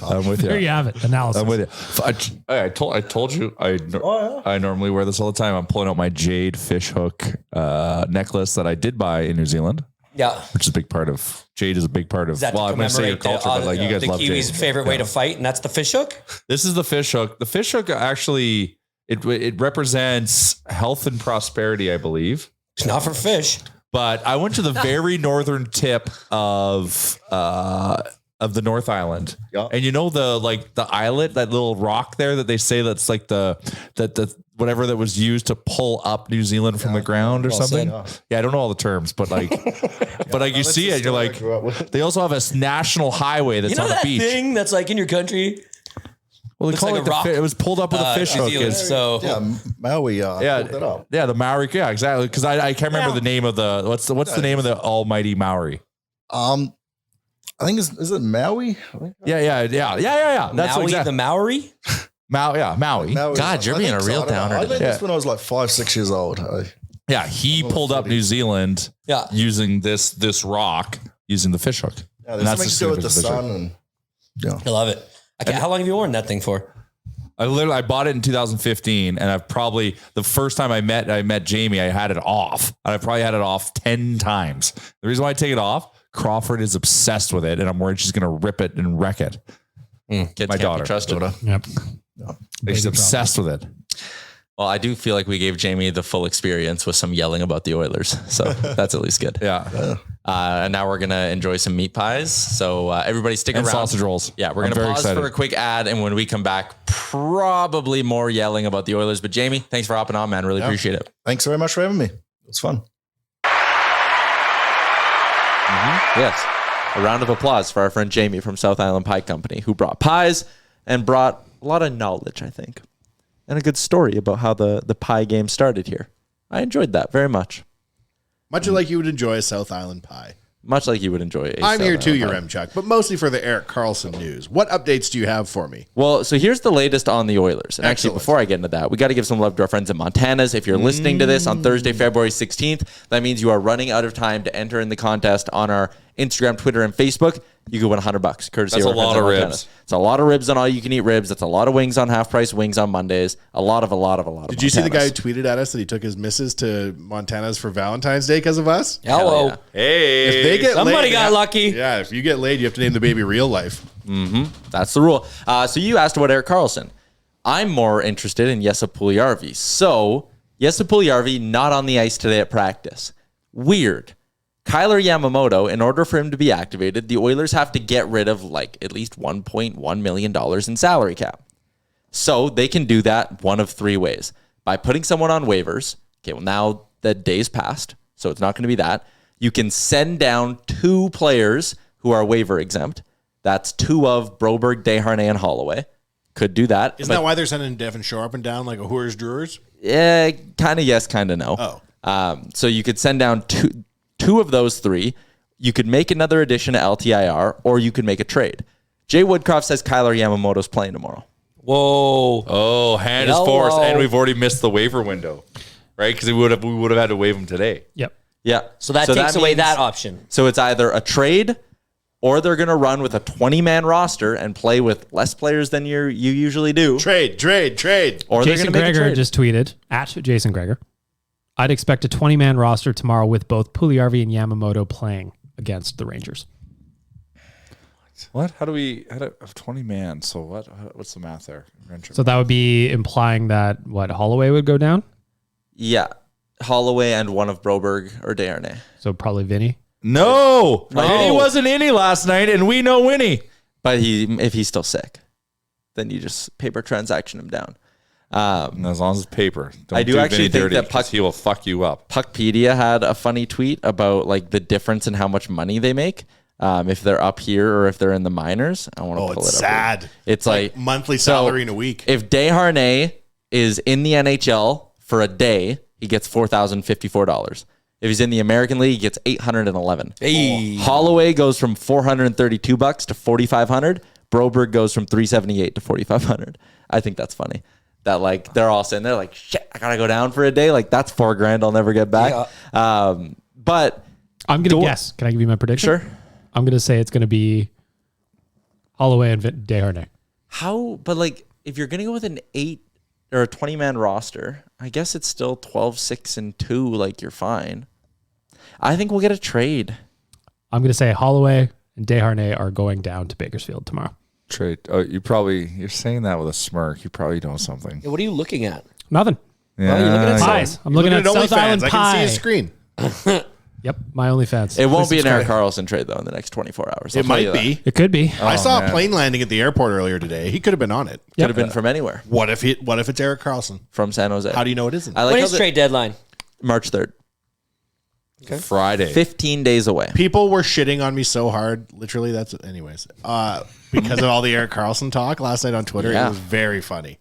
I'm with you. There you have it. Analysis. I'm with you. I told you I normally wear this all the time. I'm pulling out my jade fish hook necklace that I did buy in New Zealand. Yeah. Which is a big part of jade is a big part of. Is that Well, to I'm going to say your commemorate culture, but like you guys the love Kiwis' jade. favorite way to fight, and that's the fish hook? This is the fish hook. The fish hook actually it represents health and prosperity, I believe. It's not for fish. But I went to the very northern tip of the North Island, and you know the islet, that little rock there that they say that's like the whatever that was used to pull up New Zealand from the ground or something. Yeah, I don't know all the terms, but like, you see it, you're like, they also have a national highway that's on the that beach. Thing that's like in your country. Well, they call like it a rock. it was pulled up with a fish New hook. Zealand, so Maui. Pulled that up. Yeah, the Maori. Yeah, exactly. Because I can't remember the name of the what's the name of the almighty Maori. I think is it Maui? Yeah. That's Maui, exactly the Maori. Maui. Maui. God, you're being a real downer I today. learned this when I was like 5-6 years old. Yeah, he pulled up New Zealand. Yeah. Using this rock, using the fish hook. Yeah, there's something to do with the sun, and I love it. How long have you worn that thing for? I bought it in 2015, and I've probably the first time I met Jamie, I had it off, and I've probably had it off 10 times. The reason why I take it off, Crawford is obsessed with it, and I'm worried she's going to rip it and wreck it. Kids My can't daughter. be trusted. Yep. She's obsessed with it. Well, I do feel like we gave Jamie the full experience with some yelling about the Oilers. So that's at least good. Yeah. And now we're going to enjoy some meat pies. So everybody stick And around. sausage rolls. Yeah, we're going to pause for a quick ad. And when we come back, probably more yelling about the Oilers. But Jamie, thanks for hopping on, man. Really appreciate it. thanks very much for having me. It was fun. Yes. A round of applause for our friend Jamie from South Island Pie Company, who brought pies and brought a lot of knowledge, I think, and a good story about how the pie game started here. I enjoyed that very much. Much like you would enjoy a South Island pie. Much like you would enjoy a I'm South here too, Island your pie. M Chuck, but mostly for the Erik Karlsson news. What updates do you have for me? Well, so here's the latest on the Oilers. And actually, Excellent. before I get into that, we got to give some love to our friends at Montana's. If you're listening to this on Thursday, February 16th, that means you are running out of time to enter in the contest on our Instagram, Twitter, and Facebook. You could win $100 courtesy That's of a our friends lot at of Montana's. ribs. It's a lot of ribs on all you can eat ribs. That's a lot of wings on half price, wings on Mondays. A lot of Did you see the guy who tweeted at us that he took his missus to Montana's for Valentine's Day because of us? Hello. yeah. Hey. If they get Somebody laid, got lucky. Yeah, if you get laid, you have to name the baby real life. That's the rule. So you asked about Erik Karlsson. I'm more interested in Jesse Puljujärvi. So Jesse Puljujärvi not on the ice today at practice. Weird. Kyler Yamamoto, in order for him to be activated, the Oilers have to get rid of like at least $1.1 million in salary cap. So they can do that one of three ways. By putting someone on waivers. Okay, well now the day's passed, so it's not going to be that. You can send down 2 players who are waiver exempt. That's 2 of Broberg, Desharnais, and Holloway. Could do that. Isn't that why they're sending Devin Shore up and down like a Hooters Brewers? Yeah, kind of yes, kind of no. Oh. So you could send down two of those 3. You could make another addition to LTIR, or you could make a trade. Jay Woodcroft says Kyler Yamamoto's playing tomorrow. Whoa. Oh, hand is Hello. forced, and we've already missed the waiver window, right? Because we would have had to waive him today. Yep. Yeah. So that takes away means- that option. So it's either a trade, or they're going to run with a 20-man roster and play with less players than you usually do. Trade. Or they're Jason going to make a Greger trade. just tweeted at Jason Greger. I'd expect a 20-man roster tomorrow with both Puljujärvi and Yamamoto playing against the Rangers. What? How do we? 20 man? So what? What's the math there? So that would be implying that Holloway would go down. Yeah. Holloway and one of Broberg or Desharnais. So probably Vinny. No, Winnie wasn't any last night, and we know Winnie. But if he's still sick, then you just paper transaction him down. And as long as it's paper, don't I do actually Vinny think dirty, that 'cause he will fuck you up. Puckpedia had a funny tweet about like the difference in how much money they make if they're up here or if they're in the minors. I want to pull it's it up. sad. It's like monthly salary in a week. If Desharnais is in the NHL for a day, he gets $4,054. If he's in the American League, he gets $811. Hey. Holloway goes from $432 to $4,500. Broberg goes from 378 to 4,500. I think that's funny. That like they're all saying they're like, shit, I gotta go down for a day. Like that's $4,000 I'll never get back. Yeah. But I'm gonna guess. Can I give you my prediction? Sure. I'm gonna say it's gonna be Holloway and Desharnais. How? But like, if you're gonna go with an 8 or a 20-man roster, I guess it's still 12-6-2. Like you're fine. I think we'll get a trade. I'm gonna say Holloway and Desharnais are going down to Bakersfield tomorrow. Trade. Oh, you're saying that with a smirk. You probably know something. Yeah, what are you looking at? Nothing. Yeah. You're looking at Pies. I'm looking at South Island I Pie. can see a screen. Yep, my OnlyFans. It won't be an Erik Karlsson trade though in the next 24 hours. It might be. It could be. I saw a plane landing at the airport earlier today. He could have been on it. Could have been from anywhere. What if it's Erik Karlsson From San Jose. How do you know it isn't? I like When how is trade deadline? March 3rd. Okay. Friday. 15 days away. People were shitting on me so hard. Literally, that's anyways. Because of all the Erik Karlsson talk last night on Twitter, Yeah. It was very funny.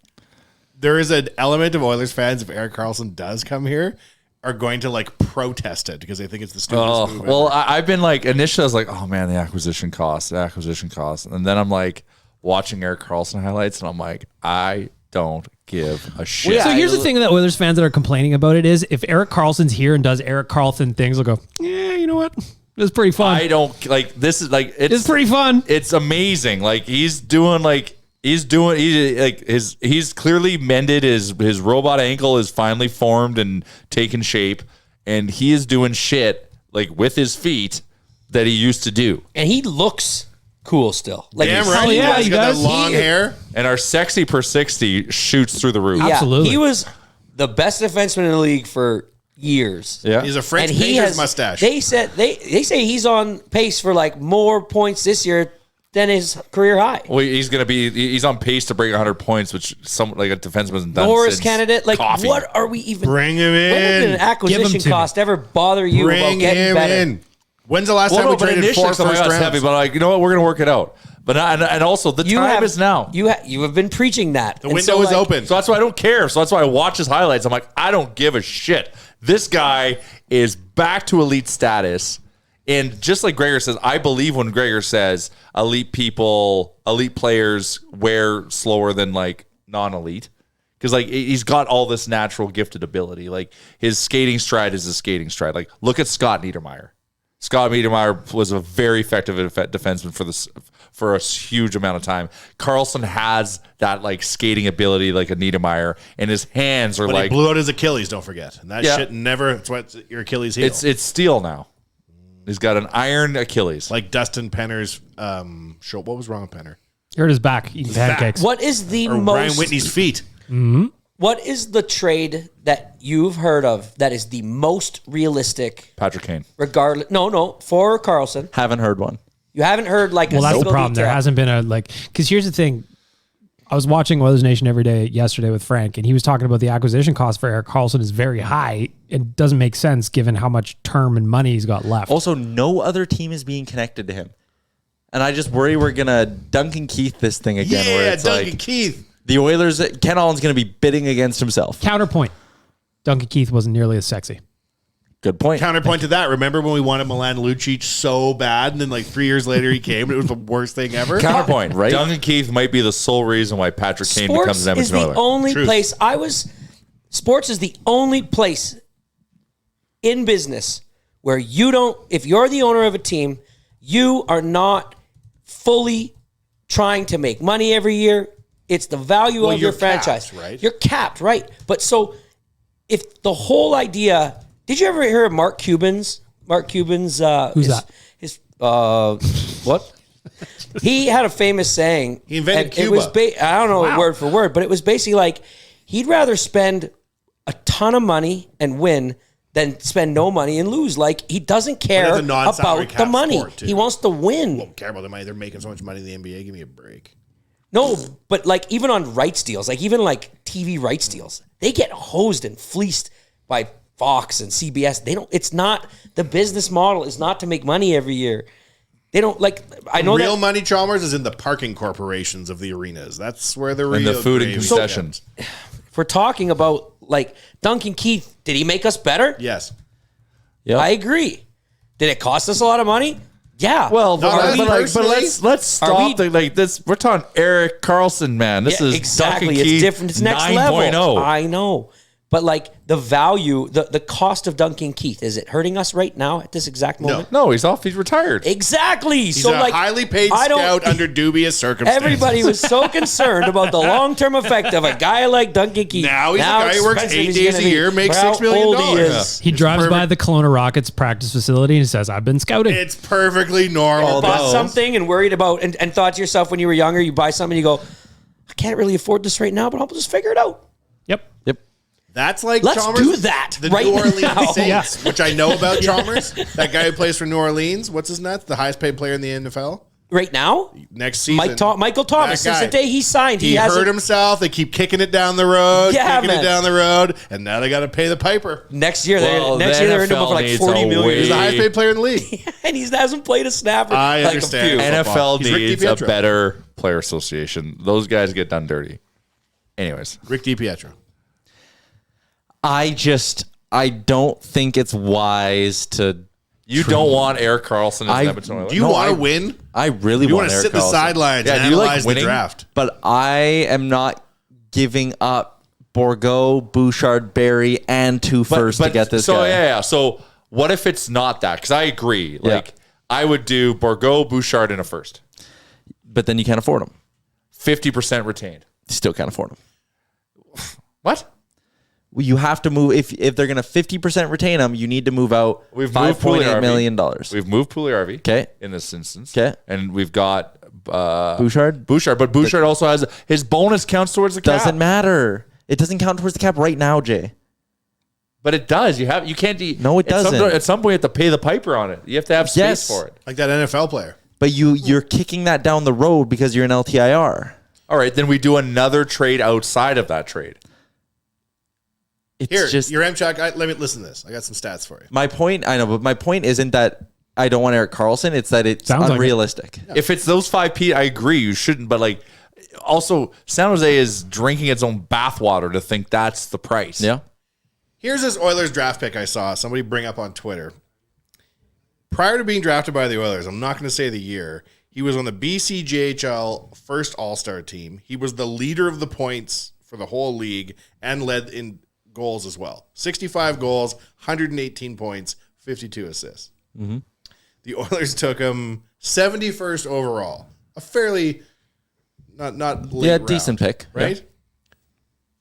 There is an element of Oilers fans, if Erik Karlsson does come here, are going to like protest it because they think it's the stupidest move. Well, I've been like, initially I was like, oh man, the acquisition cost. And then I'm like watching Erik Karlsson highlights and I'm like, I don't give a shit. So here's the thing that Oilers fans that are complaining about it is if Erik Karlsson's here and does Erik Karlsson things, they'll go, yeah, you know what? It was pretty fun. I don't like, this is like, It's pretty fun. It's amazing. Like he's clearly mended his robot ankle is finally formed and taken shape. And he is doing shit like with his feet that he used to do. And he looks cool still. Like damn he's- right. yeah, He's he got does. that long hair. And our sexy per 60 shoots through the roof. Yeah, Absolutely. he was the best defenseman in the league for years. Yeah. He's a French painter's mustache. They say he's on pace for like more points this year than his career high. Well, he's on pace to break 100 points, which some like a defenseman hasn't done. Norris since candidate. Like, coffee. what are we even? Bring him When did an in. Give acquisition him to cost ever bother you about Bring getting him better? in. When's the last Well, time no, we but traded initially 4 some of first us heavy, rounds? but like, you know what, we're gonna work it out. But and also the time is now. You have been preaching that. The window is open. So that's why I don't care. So that's why I watch his highlights. I'm like, I don't give a shit. This guy is back to elite status. And just like Gregor says, I believe when Gregor says elite players wear slower than like non-elite. Because like he's got all this natural gifted ability. Like his skating stride is a skating stride. Like look at Scott Niedermayer. Scott Niedermayer was a very effective defenseman for a huge amount of time. Karlsson has that like skating ability like a Niedermayer, and his hands are But like he blew out his Achilles, don't forget. And that Yeah. shit never, it's what your Achilles heel. it's steel now. He's got an iron Achilles. like Dustin Penner's show. What was wrong with Penner? Hurt his back eating pancakes. What is the Or most? Ryan Whitney's feet. What is the trade that you've heard of that is the most realistic? Patrick Kane. Regardless, no, for Karlsson, Haven't heard one. you haven't heard like. Well, a that's the single problem. There detail. hasn't been a because here's the thing. I was watching Oilers Nation every day yesterday with Frank, and he was talking about the acquisition cost for Erik Karlsson is very high. It doesn't make sense given how much term and money he's got left. Also, no other team is being connected to him. And I just worry we're going to Duncan Keith this thing again. Where Yeah, it's Duncan like Keith. the Oilers, Ken Holland's going to be bidding against himself. Counterpoint. Duncan Keith wasn't nearly as sexy. Good point. Counterpoint to that. Remember when we wanted Milan Lucic so bad, and then like 3 years later he came, and it was the worst thing ever? Counterpoint. Right? Duncan Keith might be the sole reason why Patrick Kane Sports becomes an is Edmonton the Oiler. only Truth. place sports is the only place in business where if you're the owner of a team, you are not fully trying to make money every year. It's the value of your you're franchise. capped, right? You're capped, right? But so if the whole idea, did you ever hear of Mark Cuban's? Who's that? His what? He had a famous saying. He invented and it was Cuba. I don't know it word for word, but it was basically like he'd rather spend a ton of money and win than spend no money and lose. Like he doesn't care it's a non-salary about the cap money. sport, too. He wants to win. Don't care about the money. They're making so much money in the NBA. Give me a break. No, but like even on rights deals, like even like TV rights deals, they get hosed and fleeced by Fox and CBS. They don't. It's not the business model is not to make money every year. They don't like. I know Real that money, Chalmers, is in the parking corporations of the arenas. That's where the real And the food and gravy- concessions. if we're talking about like Duncan Keith, did he make us better? Yes. Yep. I agree. Did it cost us a lot of money? Yeah. Well, No, but let's stop like this. We're talking Erik Karlsson, man. This is exactly. Duncan It's Keith different. It's next 9.0. level. I know. But like the value, the cost of Duncan Keith, is it hurting us right now at this exact moment? No, he's off. He's retired. Exactly. He's so a highly paid scout under dubious circumstances. Everybody was so concerned about the long-term effect of a guy like Duncan Keith. Now he's a guy who works expensive 8 he's days gonna a be. year, makes How $6 million. old he is. He drives by the Kelowna Rockets practice facility and he says, "I've been scouting." It's perfectly normal. Bought something and worried about and thought to yourself when you were younger, you buy something, you go, I can't really afford this right now, but I'll just figure it out. Yep. That's like Let's Chalmers, do that the right New Orleans now. Saints, which I know about Chalmers. That guy who plays for New Orleans. What's his nuts? The highest paid player in the NFL Right now? next season. Michael Thomas, That guy. since the day he signed, He hurt himself. They keep kicking it down the road, and now they got to pay the piper. Next year, Well, they're into him for like needs 40 a million. way- He's the highest paid player in the league. And he hasn't played a snap. I like understand. A few. NFL He's Rick needs a DiPietro. better player association. Those guys get done dirty. Anyways, Rick DiPietro. I don't think it's wise to. you don't want Erik Karlsson as Edmonton Oilers. Do you want to win? I really You want want to Erik sit the Karlsson. sidelines Yeah, and do you like analyze the winning? draft. But I am not giving up Bourgault, Bouchard, Barry, and two firsts to get this guy. Yeah. So what if it's not that? Because I agree. Like I would do Bourgault, Bouchard, and a first. But then you can't afford them. 50% retained. You still can't afford them. What? Well, you have to move if they're going to 50% retain them. You need to move out $5.8 million. We've moved Puliarvi. Okay. In this instance. Okay. And we've got Bouchard but Bouchard also has his bonus counts towards the cap. doesn't matter. It doesn't count towards the cap right now, Jay. But it does. You can't. No, it doesn't. At some point, you have to pay the piper on it. You have to have space for it. Like that NFL player. But you're kicking that down the road because you're an LTIR. All right, then we do another trade outside of that trade. It's Here, just your M-Chuck, let me listen to this. I got some stats for you. my point. I know, but my point isn't that I don't want Erik Karlsson. It's that it's Sounds like unrealistic. If it's those 5 P, I agree. You shouldn't. But like, also, San Jose is drinking its own bathwater to think that's the price. Yeah. Here's this Oilers draft pick I saw somebody bring up on Twitter. Prior to being drafted by the Oilers, I'm not going to say the year, he was on the BCJHL first All-Star team. He was the leader of the points for the whole league and led in goals as well. 65 goals, 118 points, 52 assists. Mm-hmm. The Oilers took him 71st overall. A fairly not late round, decent pick. right? Yeah.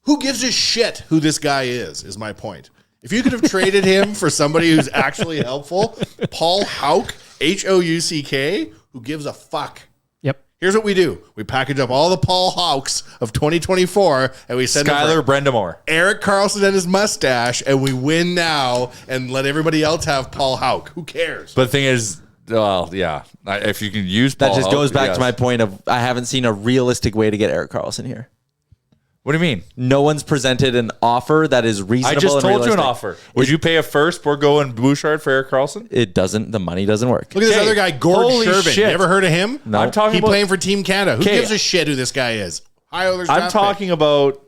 Who gives a shit who this guy is my point. If you could have traded him for somebody who's actually helpful, Paul Houck, Houck, who gives a fuck? Yep. Here's what we do. We package up all the Paul Houcks of 2024 and we send Skylar them Brendamore. Erik Karlsson and his mustache, and we win now and let everybody else have Paul Houck. Who cares? But the thing is, well, yeah, if you can use Paul That just goes Houck, back yes. to my point of I haven't seen a realistic way to get Erik Karlsson here. What do you mean? No one's presented an offer that is reasonable. I just and told you realistic. an offer. Would you pay a first Bourgault and Bouchard for Erik Karlsson? It doesn't. The money doesn't work. Look at this Okay, other guy, Gord holy Shervin. shit. You ever heard of him? No. I'm talking He about. playing for Team Canada. Who Okay. gives a shit who this guy is? High Oilers I'm draft pick. talking about.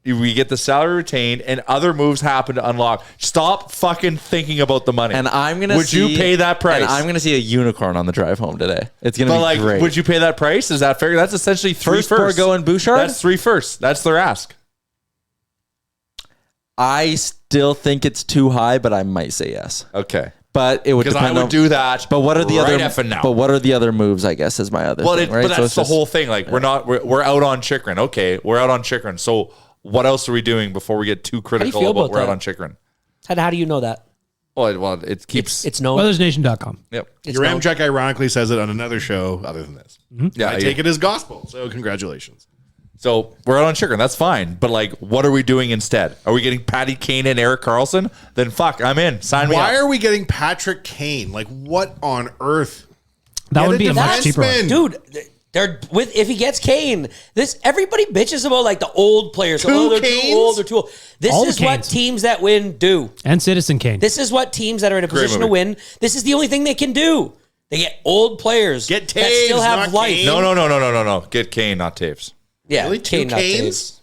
We get the salary retained and other moves happen to unlock. Stop fucking thinking about the money. And I'm gonna. Would you pay that price? And I'm gonna see a unicorn on the drive home today. It's gonna But be like, great. would you pay that price? Is that fair? That's essentially three First firsts. Bourgault and Bouchard? That's 3 firsts. That's their ask. I still think it's too high, but I might say yes. Okay. But it would Because I depend would on, do that. But what are the right other? effing now? But what are the other moves? I guess is my other. Well, thing, right? but that's it's the just- whole thing. Like we're out on Chikrin. Okay, we're out on Chikrin. So what else are we doing before we get too critical feel about about we're out that? on Chikrin? How do you know that? Well, it keeps. It's known. WeathersNation.com. Yep. It's Your known. M-Chuck ironically says it on another show other than this. Yeah. I take it as gospel. So congratulations. So we're out on Chikrin. That's fine. But like, what are we doing instead? Are we getting Patty Kane and Erik Karlsson? Then fuck, I'm in. Sign me Why up. are we getting Patrick Kane? Like, what on earth? That Get would a be a much cheaper one. defenseman. Dude, they're with if he gets Kane, this everybody bitches about like the old players. Two They're Kanes? too old, they're too old. This All the is what Kanes. teams that win do. And Citizen Kane. This is what teams that are in a position to movie. win. This is the only thing they can do. They get old players Get that Taves, still have not life. Kane. No. Get Kane, not Taves. Yeah, Really? Two Kane, not Kanes?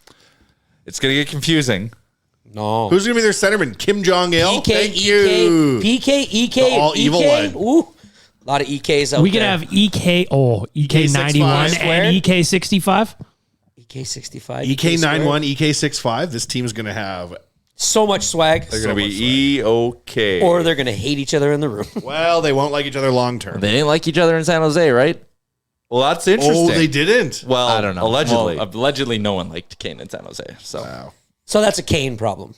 It's gonna get confusing. Taves. No. Who's going to be their centerman? Kim Jong-il? PK, Thank you. PK, EK, The all and evil EK. one. Ooh, A lot of EKs out We could there. have EK91 and EK65. EK65. EK91, EK65. This team's going to have So much swag. They're going to be EOK. Or they're going to hate each other in the room. Well, they won't like each other long term. They didn't like each other in San Jose, right? Well, that's interesting. Oh, they didn't. Well, I don't know. Allegedly. Well, allegedly, no one liked Kane in San Jose. So Wow. So that's a Kane problem,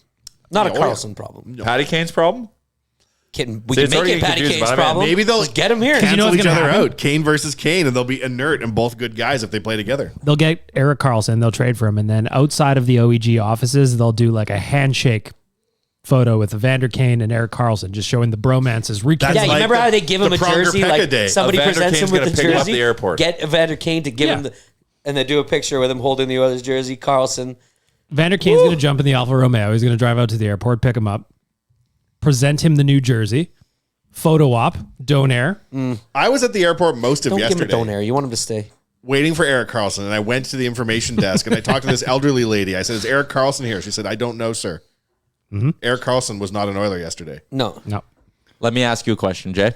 not a Yeah, Karlsson problem. Patty Kane's problem? We See, can it's make already it Patty confusing, Kane's but I mean, problem. maybe they'll Just get him here. you know cancel what's each gonna other happen? out. Kane versus Kane, and they'll be inert and both good guys if they play together. They'll get Erik Karlsson. They'll trade for him. And then outside of the OEG offices, they'll do like a handshake photo with Evander Kane and Erik Karlsson, just showing the bromances. That's Yeah, you like remember how they give him the a Pronger jersey? Pekka Like day. somebody Evander presents Kane's him with gonna the pick him up at jersey. the airport. Get Evander Kane to give him and they do a picture with him holding the Oilers jersey. Karlsson. Evander Kane's going to jump in the Alfa Romeo. He's going to drive out to the airport, pick him up, present him the new jersey, photo op, Donaire. I was at the airport most of Don't give him a yesterday Donaire. You want him to stay. waiting for Erik Karlsson, and I went to the information desk and I talked to this elderly lady. I said, "Is Erik Karlsson here?" She said, "I don't know, sir." Erik Karlsson was not an Oiler yesterday. No. let me ask you a question, Jay.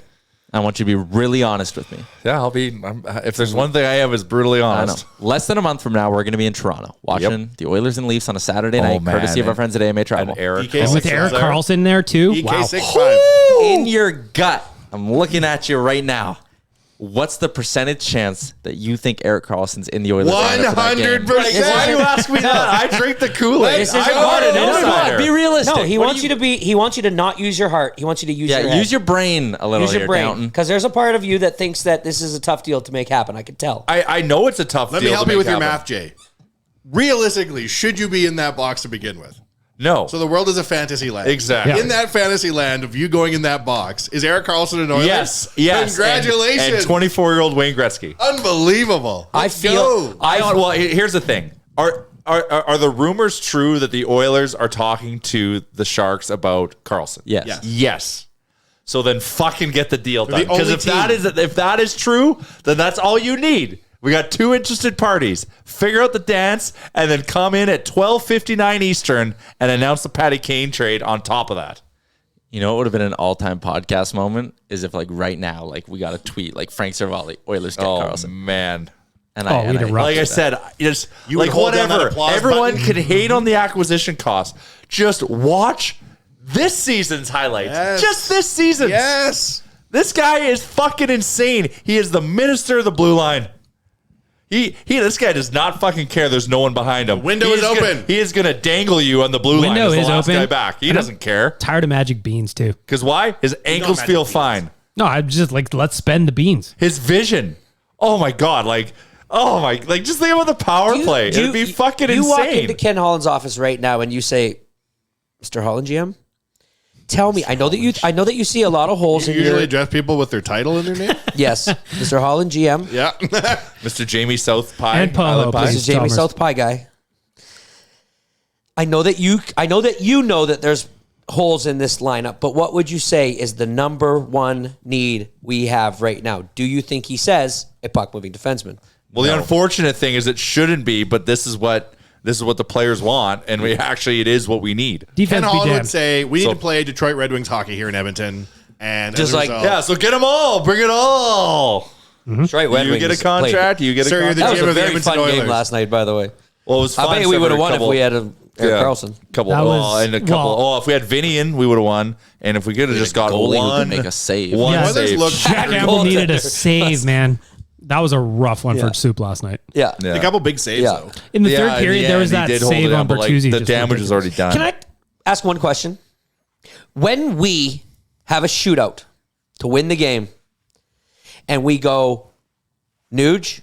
I want you to be really honest with me. Yeah, I'll be. If there's one thing I am, is brutally I know. honest. Less than a month from now, we're going to be in Toronto watching the Oilers and Leafs on a Saturday night, man. courtity of our friends at AMA Travel. And Erik DK With 6'5". Erik Karlsson there too. DK Wow. 6'5". In your gut, I'm looking at you right now. What's the percentage chance that you think Erik Karlsson's in the Oilers? lineup for that game? 100%. Why do you ask me that? I drink the Kool-Aid. This is I'm not an no, insider. Be realistic. No, he What wants do you to be. He wants you to not use your heart. He wants you to use your head. use your brain a little. Use your here, brain, Downton. because there's a part of you that thinks that this is a tough deal to make happen. I can tell. I know it's a tough Let deal me help to you make with your happen. math, Jay. Realistically, should you be in that box to begin with? No. So the world is a fantasy land. Exactly. In that fantasy land of you going in that box, is Erik Karlsson an Oiler? Yes. Congratulations. And 24-year-old Wayne Gretzky. Unbelievable. I Let's feel. go. Well, here's the thing. Are the rumors true that the Oilers are talking to the Sharks about Karlsson? Yes. Yes. Yes. So then fucking get the deal done. the Because only if that is true, then that's all you need. We got two interested parties. Figure out the dance and then come in at 12:59 Eastern and announce the Patty Kane trade on top of that. You know what would have been an all-time podcast moment is if, like, right now, like, we got a tweet like Frank Cervalli, Oilers get Karlsson, Man. and we'd erupt. Like I said, just You would like hold down that whatever. applause Everyone button. can hate on the acquisition cost. Just watch this season's highlights. Yes. Just this season. Yes. This guy is fucking insane. He is the minister of the blue line. This guy does not fucking care. There's no one behind him. Window He is open. He is gonna dangle you on the blue line. Window As the is last open. guy back. He And doesn't care. Tired of magic beans too. Because why? His ankles Magic feel Beans. fine. No, I'm just like, let's spend the beans. His vision. Oh my god! Just think about the power play. It'd be fucking you walk insane. into Ken Holland's office right now and you say, "Mr. Holland, GM, tell me. I know that you see a lot of holes You in usually your address people with their title in their name? yes, Mr. Holland, GM. Yeah. Mr. Jamie South Pie. And Polo, Island Pie. please. This is Jamie Chalmers. South Pie guy. I know that you know that there's holes in this lineup, but what would you say is the number one need we have right now? Do you think he says a puck moving defenseman? Well, the unfortunate thing is it shouldn't be, but this is what the players want, and it is what we need. Ken Defense be Holland would damned. say, we need to play Detroit Red Wings hockey here in Edmonton. And Just as a like- result- Yeah, so get them all. Bring it all. That's right. Red You Wings get a contract. You get a Sir, you're contract. the That was GM a of the very Edmonton fun game Oilers. last night, by the way. Well, it was fun. I bet we would have won if we had Erik Karlsson. If we had Vinny in, we would have won. And if we could have just got goalie who one, could make a save. one Yeah. Oilers save. look Jack very Campbell good. needed a save, man. That was a rough one Yeah. for Soup last night. Yeah. Yeah. A couple big saves, Yeah. though. In the Yeah, third in period, the there was end, that he did hold it save down, on but, like, Bertuzzi. the just damage is already done. Can I ask one question? When we have a shootout to win the game, and we go Nuge,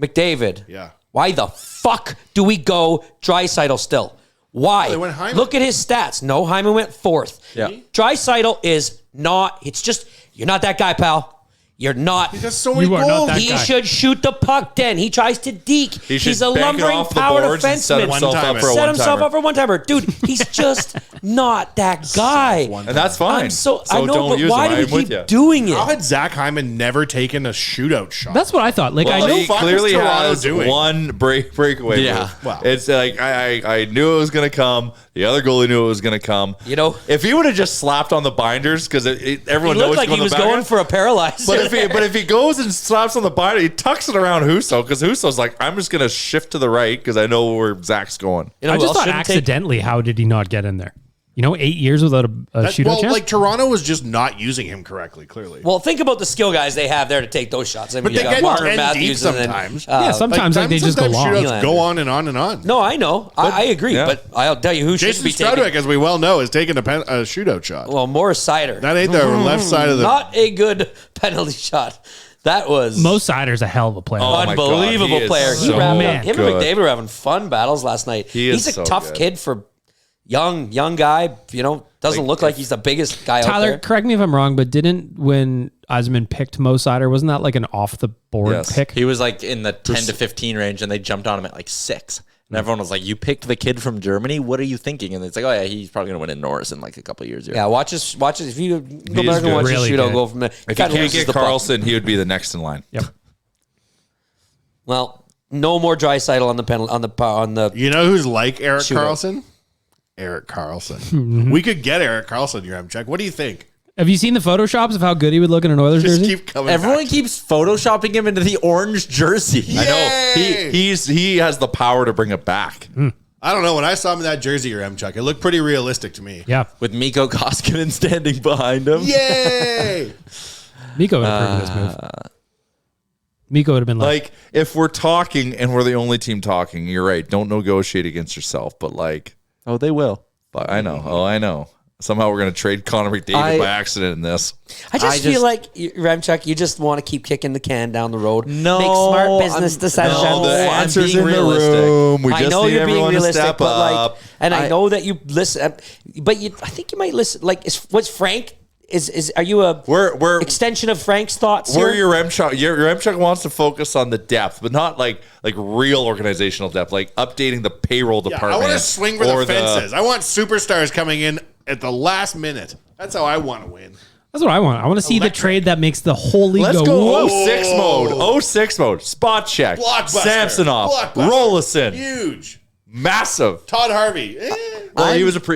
McDavid. Yeah. Why the fuck do we go Draisaitl still? Why? They went Hyman. Look at his stats. No, Hyman went fourth. Yeah. Draisaitl is not. It's just you're not that guy, pal. You're not. He got so many You are not goals. that He guy. should shoot the puck then. He tries to deke. He's a bank it lumbering off the power boards and set defenseman. himself up for a Set himself one-timer. up for a one-timer. Dude, he's just not that guy. And that's fine. I know, don't but use why him. do I'm we with keep you. doing it? How had Zach Hyman never taken a shootout shot? That's what I thought. Like, Well, I know. he fuck clearly is Toronto has doing? one breakaway. Yeah. move. Wow. It's like I knew it was going to come. The other goalie knew it was going to come. You know, if he would have just slapped on the binders because everyone he knows looked like he was going for a paralyzer. But if he goes and slaps on the binder, he tucks it around Husso because Husso's like, I'm just going to shift to the right because I know where Zach's going. You know I who just else thought shouldn't take- accidentally, how did he not get in there? 8 years without a shootout well, chance? like Toronto was just not using him correctly. Clearly, Well, think about the skill guys they have there to take those shots. I mean, but you they got get Martin 10 deep Matthews and then, sometimes. yeah, sometimes they just go long. Shootouts go on and on and on. No, I know. I agree. Yeah. But I'll tell you who should Jason be taking. Stroudick, as we well know, is taking a shootout shot. Well, Morris Sider. That ain't the left side of the. Not a good penalty shot. That was Mo Sider's a hell of a player. Oh, my God, unbelievable he is player. so Him good. and McDavid were having fun battles last night. He is He's a so tough good. kid for young guy. Doesn't look like he's the biggest guy out Tyler, there. correct me if I'm wrong, but didn't when Eisenman picked Mo Sider, wasn't that like an off the board Yes. pick? He was like in the 10 to 15 range, and they jumped on him at like 6. And everyone was like, "You picked the kid from Germany. What are you thinking?" And it's like, "Oh yeah, he's probably gonna win in Norris in like a couple of years." Here. Yeah, watch his. If you go is back and good. watch his Really shootout good. go from there. If he Kinda can't loses get the puck. Karlsson, he would be the next in line. Yep. Well, no more Draisaitl on the penalty on the. You know who's like Erik Shootout. Karlsson? Erik Karlsson. We could get Erik Karlsson here. Check. What do you think? Have you seen the photoshops of how good he would look in an Oilers Just jersey? keep coming. Everyone back. keeps photoshopping him into the orange jersey. I know he has the power to bring it back. I don't know. When I saw him in that jersey, or Chuck, it looked pretty realistic to me. Yeah. With Mikko Koskinen standing behind him. Yay! Mikko would have approved this move. Mikko would have been Like, if we're talking and we're the only team talking, you're right. Don't negotiate against yourself. But like, Oh, they will. but I know. Oh, I know. Somehow we're going to trade Connor McDavid by accident in this. I just feel like Remchuk, you just want to keep kicking the can down the road. No, make smart business I'm- decisions. no, the I'm answer's being in the realistic. room. We I just know need you're being everyone to realistic, step but up. like, and I know that you listen, but I think you might listen. Like, what's Frank? Are you a We're extension of Frank's thoughts? Where here? your Remchuk, your Remchuk wants to focus on the depth, but not like real organizational depth, like updating the payroll I department. want to swing for or the fences. I want superstars coming in at the last minute. That's how I want to win. That's what I want. I want to see the trade that makes the whole league Let's go. go "Whoa." 06 mode. 06 mode. Spot check. Blockbuster. Samsonov. Blockbuster. Rollison. Huge. Massive. Todd Harvey. Well, he was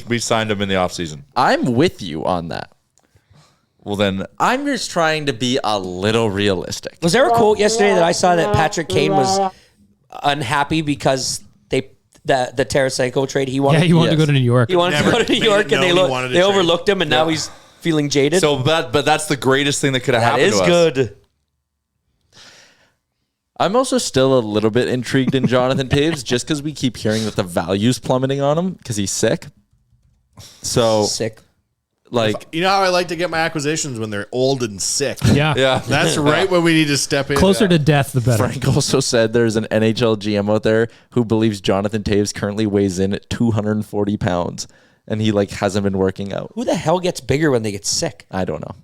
we signed him in the offseason. I'm with you on that. Well, then I'm just trying to be a little realistic. Was there a quote yesterday that I saw that Patrick Kane was unhappy because the Tarasenko trade he wanted? Yeah, he wanted to Yes. go to New York. He wanted to Never go to New made York, it and known he wanted to they trade. overlooked him, and now he's feeling jaded. so but that's the greatest thing that could have that happened is to us. good. I'm also still a little bit intrigued in Jonathan Taves just because we keep hearing that the value's plummeting on him because he's sick. So, Sick. like, You know how I like to get my acquisitions when they're old and sick. Yeah. Yeah. That's right when we need to step in. Closer to death, the better. Frank also said there's an NHL GM out there who believes Jonathan Taves currently weighs in at 240 pounds and he like hasn't been working out. Who the hell gets bigger when they get sick? I don't know.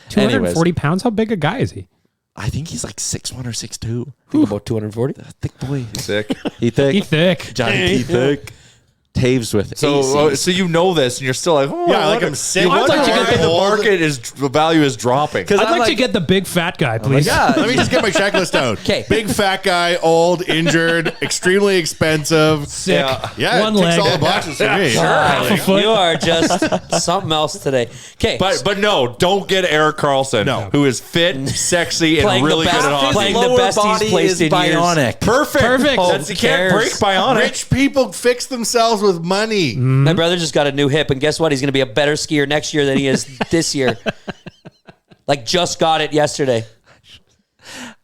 240 pounds? How big a guy is he? I think he's like 6'1" or 6'2". I think about 240. Thick boy. Sick. He thick. He thick. Johnny P. Thick. Taves with So AC. so you know this, and you're still like, oh, Yeah, I like wonder- I'm sick. You I'd wonder like to why get the old. market is the value is dropping. I'd I'm like to get the big fat guy, please. yeah. Let me just get my checklist out. 'Kay. Big fat guy, old, injured, extremely expensive. Sick. Yeah, One it ticks leg. all the boxes for me. Half a foot. You are just something else today. Okay, But no, don't get Eric Carlson, No. who is fit, sexy, and Playing the really best- good at hockey. playing the Lower best he's body placed is in years. bionic. Perfect. Perfect. That's, you can't cares? break bionic. Rich people fix themselves with money. my brother just got a new hip, and guess what? He's going to be a better skier next year than he is this year. Like, just got it yesterday.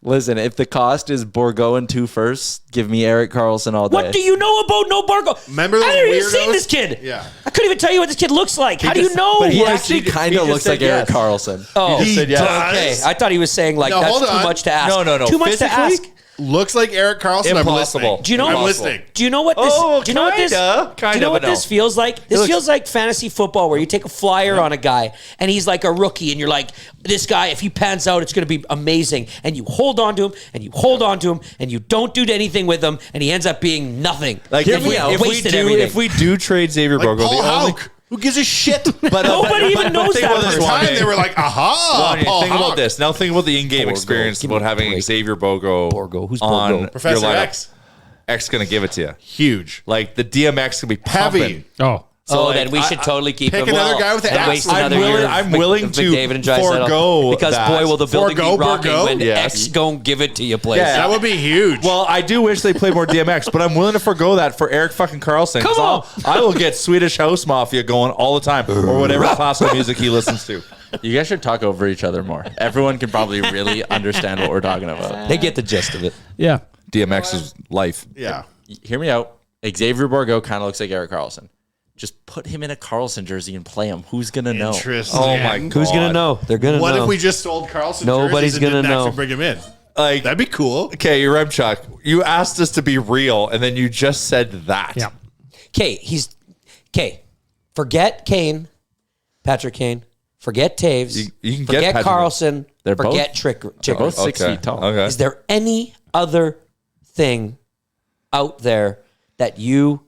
Listen, if the cost is Bourgault and 2 firsts, give me Erik Karlsson all day. What do you know about No Bargo? Remember those I haven't even weirdos? seen this kid. Yeah. I couldn't even tell you what this kid looks like. How do you know? But he Well, actually he kind just of looks said like Erik yes. Karlsson. Oh, He said yes. okay. I thought he was saying like No, that's hold too on. much to ask. No. Too much to Physically? ask. looks like Erik Karlsson. Impossible. I'm listening. Do you know? I'm listening. Do you know what this? Oh, do you know what this? kinda, do you know what but no. this feels like? This feels like fantasy football, where you take a flyer on a guy and he's like a rookie, and you're like, this guy, if he pans out, it's going to be amazing. And you hold on to him, and you hold on to him, and you don't do anything with him, and he ends up being nothing. Like if we do trade Xavier Like Bourgault, Paul the only Hauk. Who gives a shit? but Nobody even knows think that about this, person. Wanye. They were like, aha. Wanye, Paul think Hauk. about this. Now think about the in-game Bourgault. experience Give me about a having break. Xavier Bourgault. Who's on Bourgault? your Professor lineup. X. X going to give it to you. Huge. Like the DMX could be Heavy. pumping. Oh, So like, then we should totally keep pick him. another guy with the and ass. waste I'm another willing- year of I'm willing to McDavid and Draisaitl. forego because that. boy, will the building Forgo be rocking Bourgault? when Yes. X gon' give it to you, place. Yeah. That would be huge. Well, I do wish they played more DMX, but I'm willing to forego that for Erik fucking Karlsson. Come on. I will get Swedish House Mafia going all the time, or whatever classical music he listens to. You guys should talk over each other more. Everyone can probably really understand what we're talking about. They get the gist of it. yeah. DMX's life. yeah. Hear me out. Xavier Bourgault kind of looks like Erik Karlsson. Just put him in a Karlsson jersey and play him. Who's gonna know? Interesting. Oh my god. Who's gonna know? They're gonna What know. if we just sold Karlsson Nobody's jerseys and gonna didn't know. actually bring him in? Like, That'd be cool. okay, Remchuk, you asked us to be real, and then you just said that. Yeah. Okay. Forget Kane, Patrick Kane. Forget Taves. You can get forget Patrick. Carlson. They're forget both- Chick. both 6 Okay. feet tall. Okay. Is there any other thing out there that you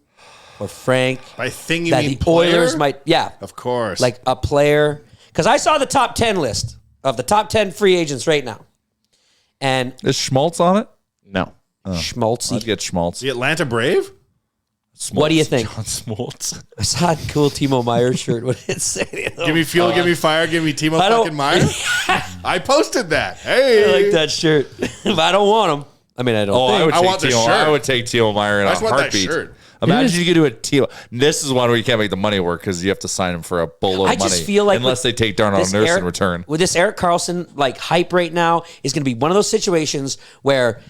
or Frank By thing you that mean the player? Oilers might? Yeah, Of course. like a player. Because I saw the top 10 list of the top 10 free agents right now, and Is Schmaltz on it? No. Schmaltzy. I'd get Schmaltz. the Atlanta Brave? What do you think? John Smoltz. I saw a cool Timo Meyer shirt. What did it say? Give me fuel, give me fire, give me Timo I don't- fucking Meyer. I posted that. Hey. I like that shirt. But I don't want him. I mean, I don't Oh, think. I would I take want the Timo. shirt. I would take Timo Meyer in I a just want that heartbeat. shirt. Imagine you could do a Timo. This is one where you can't make the money work because you have to sign him for a boatload I of money. just feel like unless they take Darnell this Nurse Erik- in return. With this Erik Karlsson like hype right now is going to be one of those situations where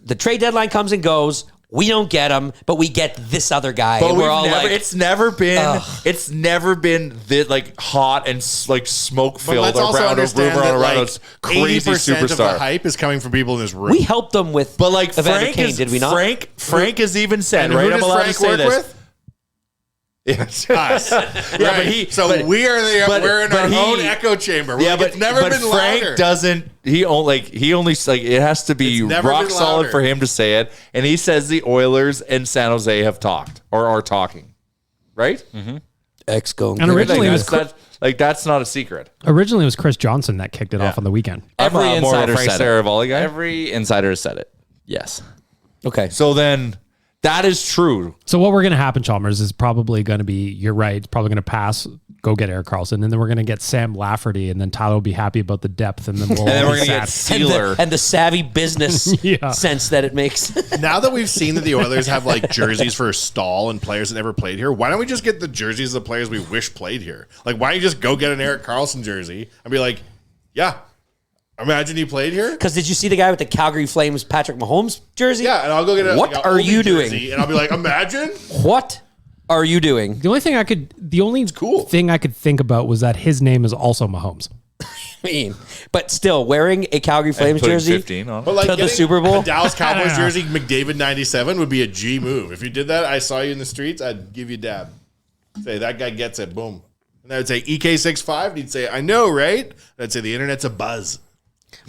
the trade deadline comes and goes. We don't get him, but we get this other guy. But and we're all like, it's never been this like hot and like smoke But filled let's or also around a understand rumor that around like this crazy 80% of the superstar. hype is coming from people in this room. we helped them with But like Evander Frank Kane, is, did we not? Frank has even said, and right? who I'm does allowed Frank to say work this. with? Yes. Us. Yeah, but he. So but- we're in but our he- own echo chamber. Yeah, It's but never but been Frank louder. doesn't. He only it has to be It's never rock been solid louder. for him to say it. And he says the Oilers and San Jose have talked or are talking, right? X going. And originally it was That's not a secret. Originally, it was Chris Johnson that kicked it off on the weekend. Every I'm more of a insider Frank said it. Saravalli guy. Every insider said it. Yes. Okay. So then that is true. So what we're going to happen, Chalmers, is probably going to be, you're right, it's probably going to pass, go get Erik Karlsson, and then we're going to get Sam Lafferty, and then Tyler will be happy about the depth, and then we'll And then all we're be gonna get sad. Sealer. And the savvy business Yeah. sense that it makes. Now that we've seen that the Oilers have like jerseys for Stahl and players that never played here, why don't we just get the jerseys of the players we wish played here? Like, why don't you just go get an Erik Karlsson jersey and be like, yeah, imagine he played here? Because did you see the guy with the Calgary Flames Patrick Mahomes jersey? Yeah, and I'll go get a What like, a are Oldie you doing? jersey, and I'll be like, imagine. What are you doing? The only thing I could think about was that his name is also Mahomes. I mean, but still wearing a Calgary Flames Putting jersey 15 on. But like to the getting Super Bowl? a Dallas Cowboys jersey, McDavid 97 would be a G move. If you did that, I saw you in the streets, I'd give you a dab. Say that guy gets it, boom. And I would say EK65, and he'd say, I know, right? And I'd say the internet's a buzz.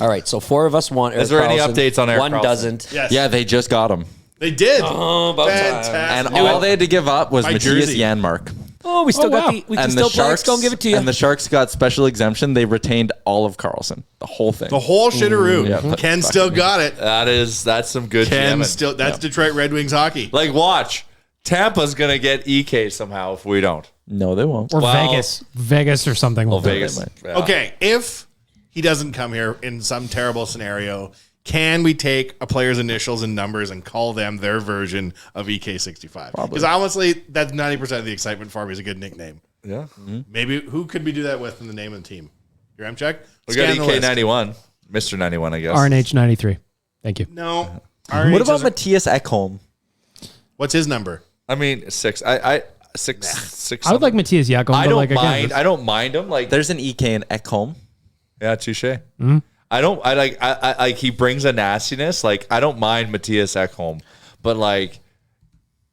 All right, so 4 of us want Erik Is there any Karlsson, updates on Erik One Karlsson? doesn't. Yes. Yeah, they just got him. They did. Oh, about time. Fantastic. And all they had to give up was My Matthias jersey. Janmark. Oh, we still got wow. the. We can And still the play. Sharks Go and give it to you. And the Sharks got special exemption. They retained all of Karlsson. The whole thing. The whole shitteroo. Yeah, but Ken fuck still me. got it. That's some good Ken jamming. still. That's Detroit Red Wings hockey. Like, watch. Tampa's going to get EK somehow if we don't. No, they won't. Or Well- Vegas or something. will do it. Vegas. Yeah. Okay, if he doesn't come here in some terrible scenario, can we take a player's initials and numbers and call them their version of EK65? Because honestly, that's 90% of the excitement for me is a good nickname. Yeah. Maybe who could we do that with in the name of the team? Your M check? We got Scan the list. EK91. Mr. 91, I guess. RNH 93. Thank you. No. What about Matthias Ekholm? What's his number? I mean, 6. Six. I would like Matthias Jakobs. I but don't like, mind. again, I don't mind him. Like, There's an EK in Ekholm. yeah, touche. I he brings a nastiness. Like, I don't mind Matthias Ekholm, but like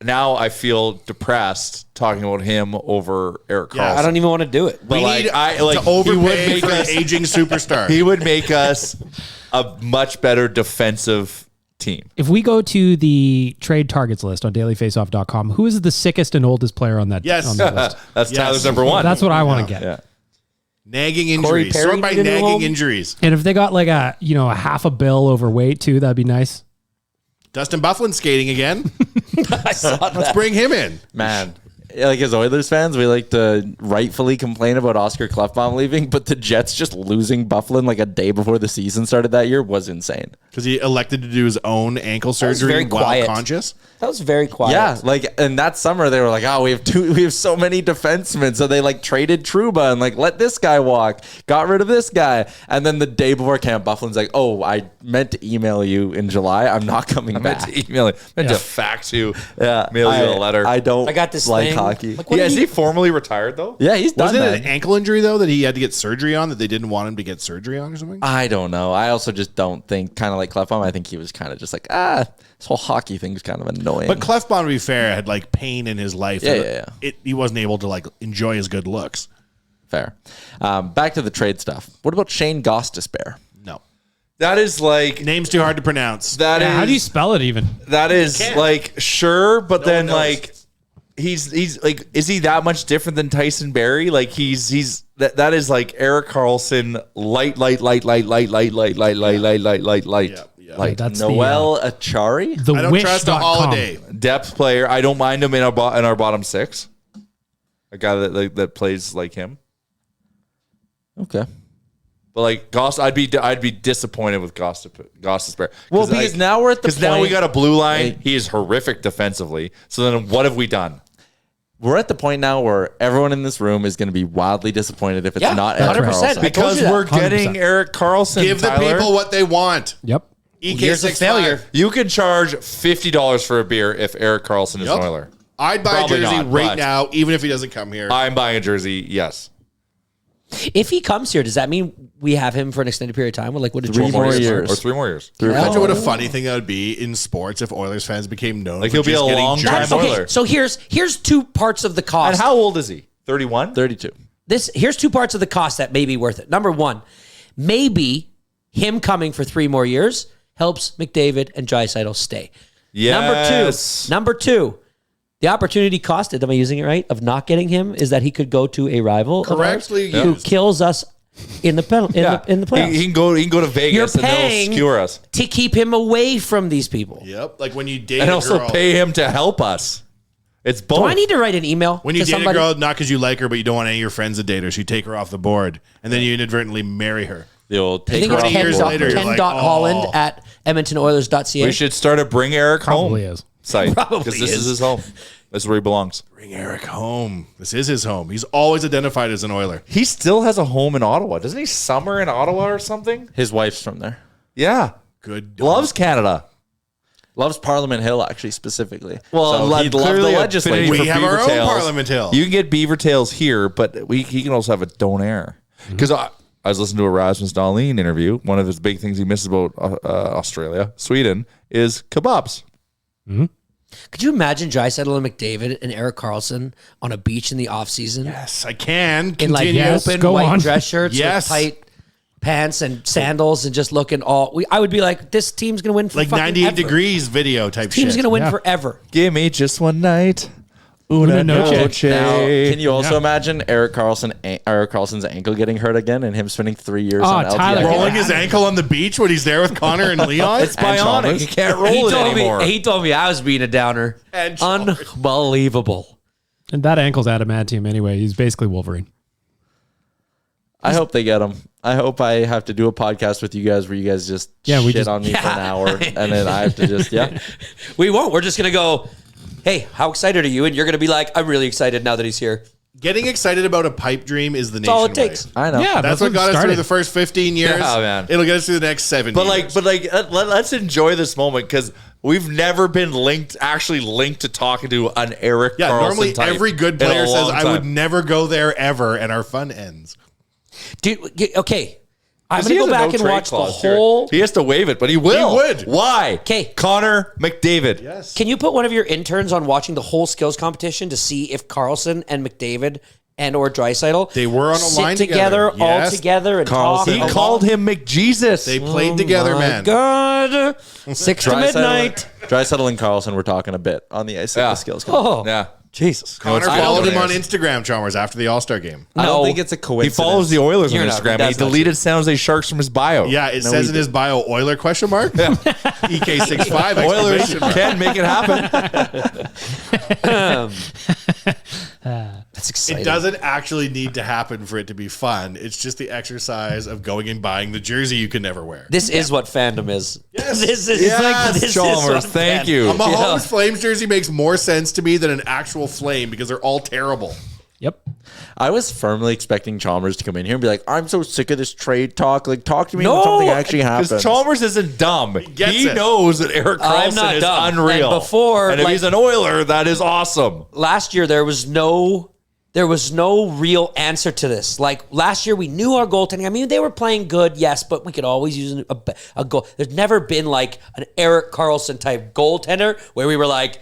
now I feel depressed talking about him over Erik Karlsson. Yeah, I don't even want to do it. But We like, need to overpay for an aging superstar. He would make us a much better defensive team. If we go to the trade targets list on dailyfaceoff.com, who is the sickest and oldest player on that, Yes. on that list? That's Tyler's number one. That's what I want to get. Yeah. Nagging Corey injuries. Perry Sort by needed a nagging home? injuries. And if they got like a half a bill overweight too, that'd be nice. Dustin Byfuglien skating again. I saw Let's that. bring him in. Man, like as Oilers fans, we like to rightfully complain about Oscar Klefbom leaving, but the Jets just losing Byfuglien like a day before the season started that year was insane. Because he elected to do his own ankle surgery very while quiet. conscious. That was very quiet. Yeah, like and that summer they were like, oh, we have so many defensemen, so they like traded Trouba and like let this guy walk, got rid of this guy, and then the day before camp, Byfuglien's like, oh, I meant to email you in July, I'm not coming back. Meant to email you. Meant to fax you. Yeah, Mail you a letter. I don't. I got this like thing. hockey. Like, what Yeah, did is he formally retired though? Yeah, he's done Wasn't that. it an ankle injury, though, that he had to get surgery on that they didn't want him to get surgery on or something? I don't know. I also just don't think, kind of like Klefbom, I think he was kind of just like, this whole hockey thing's kind of annoying. But Klefbom, to be fair, had like pain in his life. Yeah. He wasn't able to like enjoy his good looks. Fair. Back to the trade stuff. What about Shane Gostisbehere? No. That is like Name's too hard to pronounce. that is How do you spell it even? that is like sure, but then knows. like he's like, is he that much different than Tyson Barrie? Like he's that is like Erik Karlsson light. Yeah. Like that's Noel Achari? The I don't trust a wish.com. holiday. Depth player. I don't mind him in our bottom six. A guy that plays like him. Okay. But like I'd be disappointed with Gostisbehere. Well, because now we're at the because now we point- got a blue line. Like- He is horrific defensively. So then what have we done? We're at the point now where everyone in this room is going to be wildly disappointed if it's Yeah, not Erik 100%. Karlsson. I told Because you that. we're getting 100%. Erik Karlsson. Give the Tyler. people what they want. Yep. Years of EK65. failure. You can charge $50 for a beer if Erik Karlsson is Yep. an Oiler. I'd buy Probably a jersey not, right but- now, even if he doesn't come here. I'm buying a jersey. Yes. If he comes here, does that mean we have him for an extended period of time? Like, what did 3 more years. Or 3 more years. Imagine what a funny thing that would be in sports if Oilers fans became known. Like, for he'll be just a getting long jerseys. time That's okay. Oiler. So here's two parts of the cost. And how old is he? 31? 32. Here's two parts of the cost that may be worth it. Number one, maybe him coming for 3 more years helps McDavid and Draisaitl stay. Yes. Number two, the opportunity cost, am I using it right, of not getting him is that he could go to a rival of ours Correctly who used. kills us in the playoffs. He can go to Vegas You're and they'll paying skewer us. to keep him away from these people. Yep. Like when you date And a also girl. pay him to help us. It's both. Do I need to write an email When you to date somebody? a girl, not because you like her, but you don't want any of your friends to date her, so you take her off the board, and then you inadvertently marry her. You'll I take think her it's off years the Ken, board. later, you're like, Ken.Holland oh. at EdmontonOilers.ca. We should start a Bring Eric Probably Home is. site. Probably Because this is. is his home. This is where he belongs. Bring Erik home. This is his home. He's always identified as an Oiler. He still has a home in Ottawa. Doesn't he summer in Ottawa or something? His wife's from there. Yeah. Good. Loves Canada. Loves Parliament Hill, actually, specifically. Well, so he'd love the clearly legislature. affinity We for have our beaver own tails. Parliament Hill. You can get beaver tails here, but he can also have a donair. Because I was listening to a Rasmus Dahlin interview. One of his big things he misses about Australia, Sweden, is kebabs. Could you imagine Draisaitl and McDavid and Erik Karlsson on a beach in the off season Yes, I can. in like Continue. Yes, open go white on. dress shirts Yes. with tight pants and sandals and just looking all? I would be like, this team's gonna win for Like fucking 98 ever. degrees video type Team's shit. gonna win Yeah. forever. Give me just one night. Una noche. Now, can you also Yeah. imagine Erik Karlsson's ankle getting hurt again and him spending 3 years Oh, on LTIR? Tyler, Rolling his ankle on the beach when he's there with Connor and Leon. It's bionic. He can't roll it anymore. He told me I was being a downer. And Chalmers. Unbelievable. And that ankle's adamantium anyway. He's basically Wolverine. I hope they get him. I hope I have to do a podcast with you guys where you guys just we shit just- on me for an hour and then I have to just, We won't. We're just gonna go, hey, how excited are you? And you're gonna be like, I'm really excited now that he's here. Getting excited about a pipe dream is the That's all nation it takes. I know. Yeah, That's what got us through the first 15 years. Yeah, man. It'll get us through the next 7 But years. let's enjoy this moment because we've never been linked to talking to an Erik yeah, Karlsson normally type every good in a player says, long I would time. never go there ever, and our fun ends. Dude, okay. I'm going to go back and watch the whole. He has to waive it, but he will. He would. Why? Okay. Connor McDavid. Yes. Can you put one of your interns on watching the whole skills competition to see if Karlsson and McDavid and or Draisaitl They were on a sit line together, together. all Yes. together, and talk? He called him McJesus. They played together, man. God, 6 to midnight. Draisaitl and Karlsson were talking a bit on the ice of the skills. Oh, Yeah. Jesus. Connor followed him on Instagram, Chalmers, after the All-Star game. I No. don't think it's a He coincidence. follows the Oilers on You're not- Instagram. And he that's not deleted San Jose Sharks from his bio. Yeah, it says in his bio, Oiler question mark? EK65 Oilers exclamation mark. can make it happen. That's exciting. It doesn't actually need to happen for it to be fun. It's just the exercise of going and buying the jersey you can never wear. This is what fandom is. Yes. This is Yes, this is Chalmers, what thank fandom- you. A Mahomes Flames jersey makes more sense to me than an actual Flame because they're all terrible. Yep. I was firmly expecting Chalmers to come in here and be like, I'm so sick of this trade talk. Like, talk to me No, when something actually happens. Because Chalmers isn't dumb. gets He it. knows that Erik I'm Karlsson not is dumb. unreal. And before, and if like- he's an Oiler, that is awesome. Last year there was no real answer to this. Like last year we knew our goaltending. I mean, they were playing good, yes, but we could always use a goal. There's never been like an Erik Karlsson type goaltender where we were like,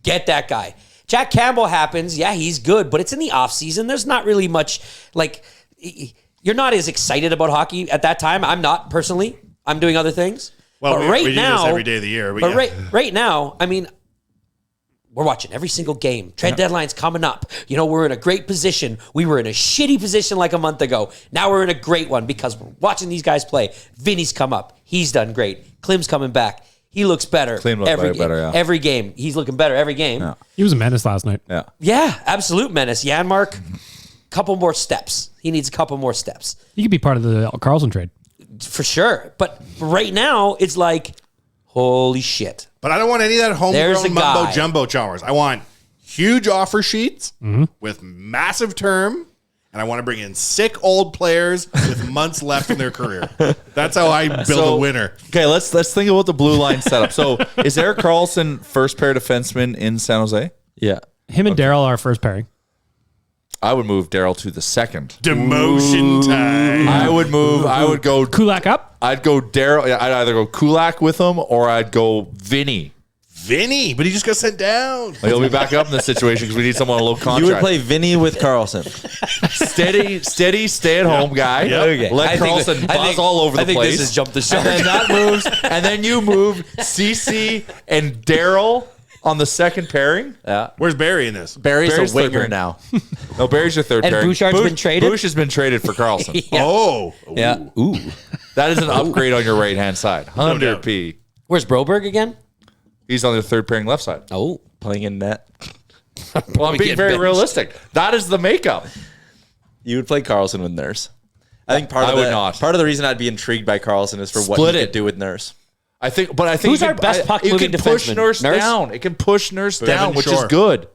get that guy. Jack Campbell happens. Yeah, he's good, but it's in the off season. There's not really much like you're not as excited about hockey at that time. I'm not personally. I'm doing other things. Well, but we right do now, this every day of the year. But But yeah. right now, I mean, we're watching every single game. Trade deadline's coming up. You know, we're in a great position. We were in a shitty position like a month ago. Now we're in a great one because we're watching these guys play. Vinny's come up. He's done great. Klim's coming back. He looks better. Klim looks every better, yeah. Every game. He's looking better every game. Yeah. He was a menace last night. Yeah. Yeah, absolute menace. Janmark, couple more steps. He needs a couple more steps. He could be part of the Karlsson trade. For sure. But right now, it's like, holy shit. But I don't want any of that There's a homegrown mumbo guy. jumbo Chalmers. I want huge offer sheets with massive term, and I want to bring in sick old players with months left in their career. That's how I build a winner. Okay, let's think about the blue line setup. So is Erik Karlsson first pair defenseman in San Jose? Yeah. Him and Daryl are first pairing. I would move Daryl to the second. Demotion time. I would go Kulak up. I'd go Daryl. I'd either go Kulak with him or I'd go Vinny. Vinny, but he just got sent down. He'll be back up in this situation because we need someone on a low contract. You would play Vinny with Karlsson. steady, stay-at-home guy. Yep. Okay. Let Karlsson buzz all over the place. I think this is jump the shark. And then that moves, and then you move CC and Daryl on the second pairing. Yeah. Where's Barry in this? Barry's Barry's a winger third now. No, Barry's your third And pairing. Bouchard's been traded? Bush has been traded for Karlsson. Yeah. Oh. Yeah. Ooh. That is an upgrade on your right-hand side. 100p. Where's Broberg again? He's on the third pairing left side. Oh. Playing in net. Well, I'm being get very benched. realistic. That is the makeup. You would play Karlsson with Nurse. I think part I of would not. Part of the reason I'd be intrigued by Karlsson is for what Split he it. could do with Nurse. I think Who's our best puck you moving can push defenseman? Nurse Nurse? down. It can push Nurse Devin down, which is Shore. good.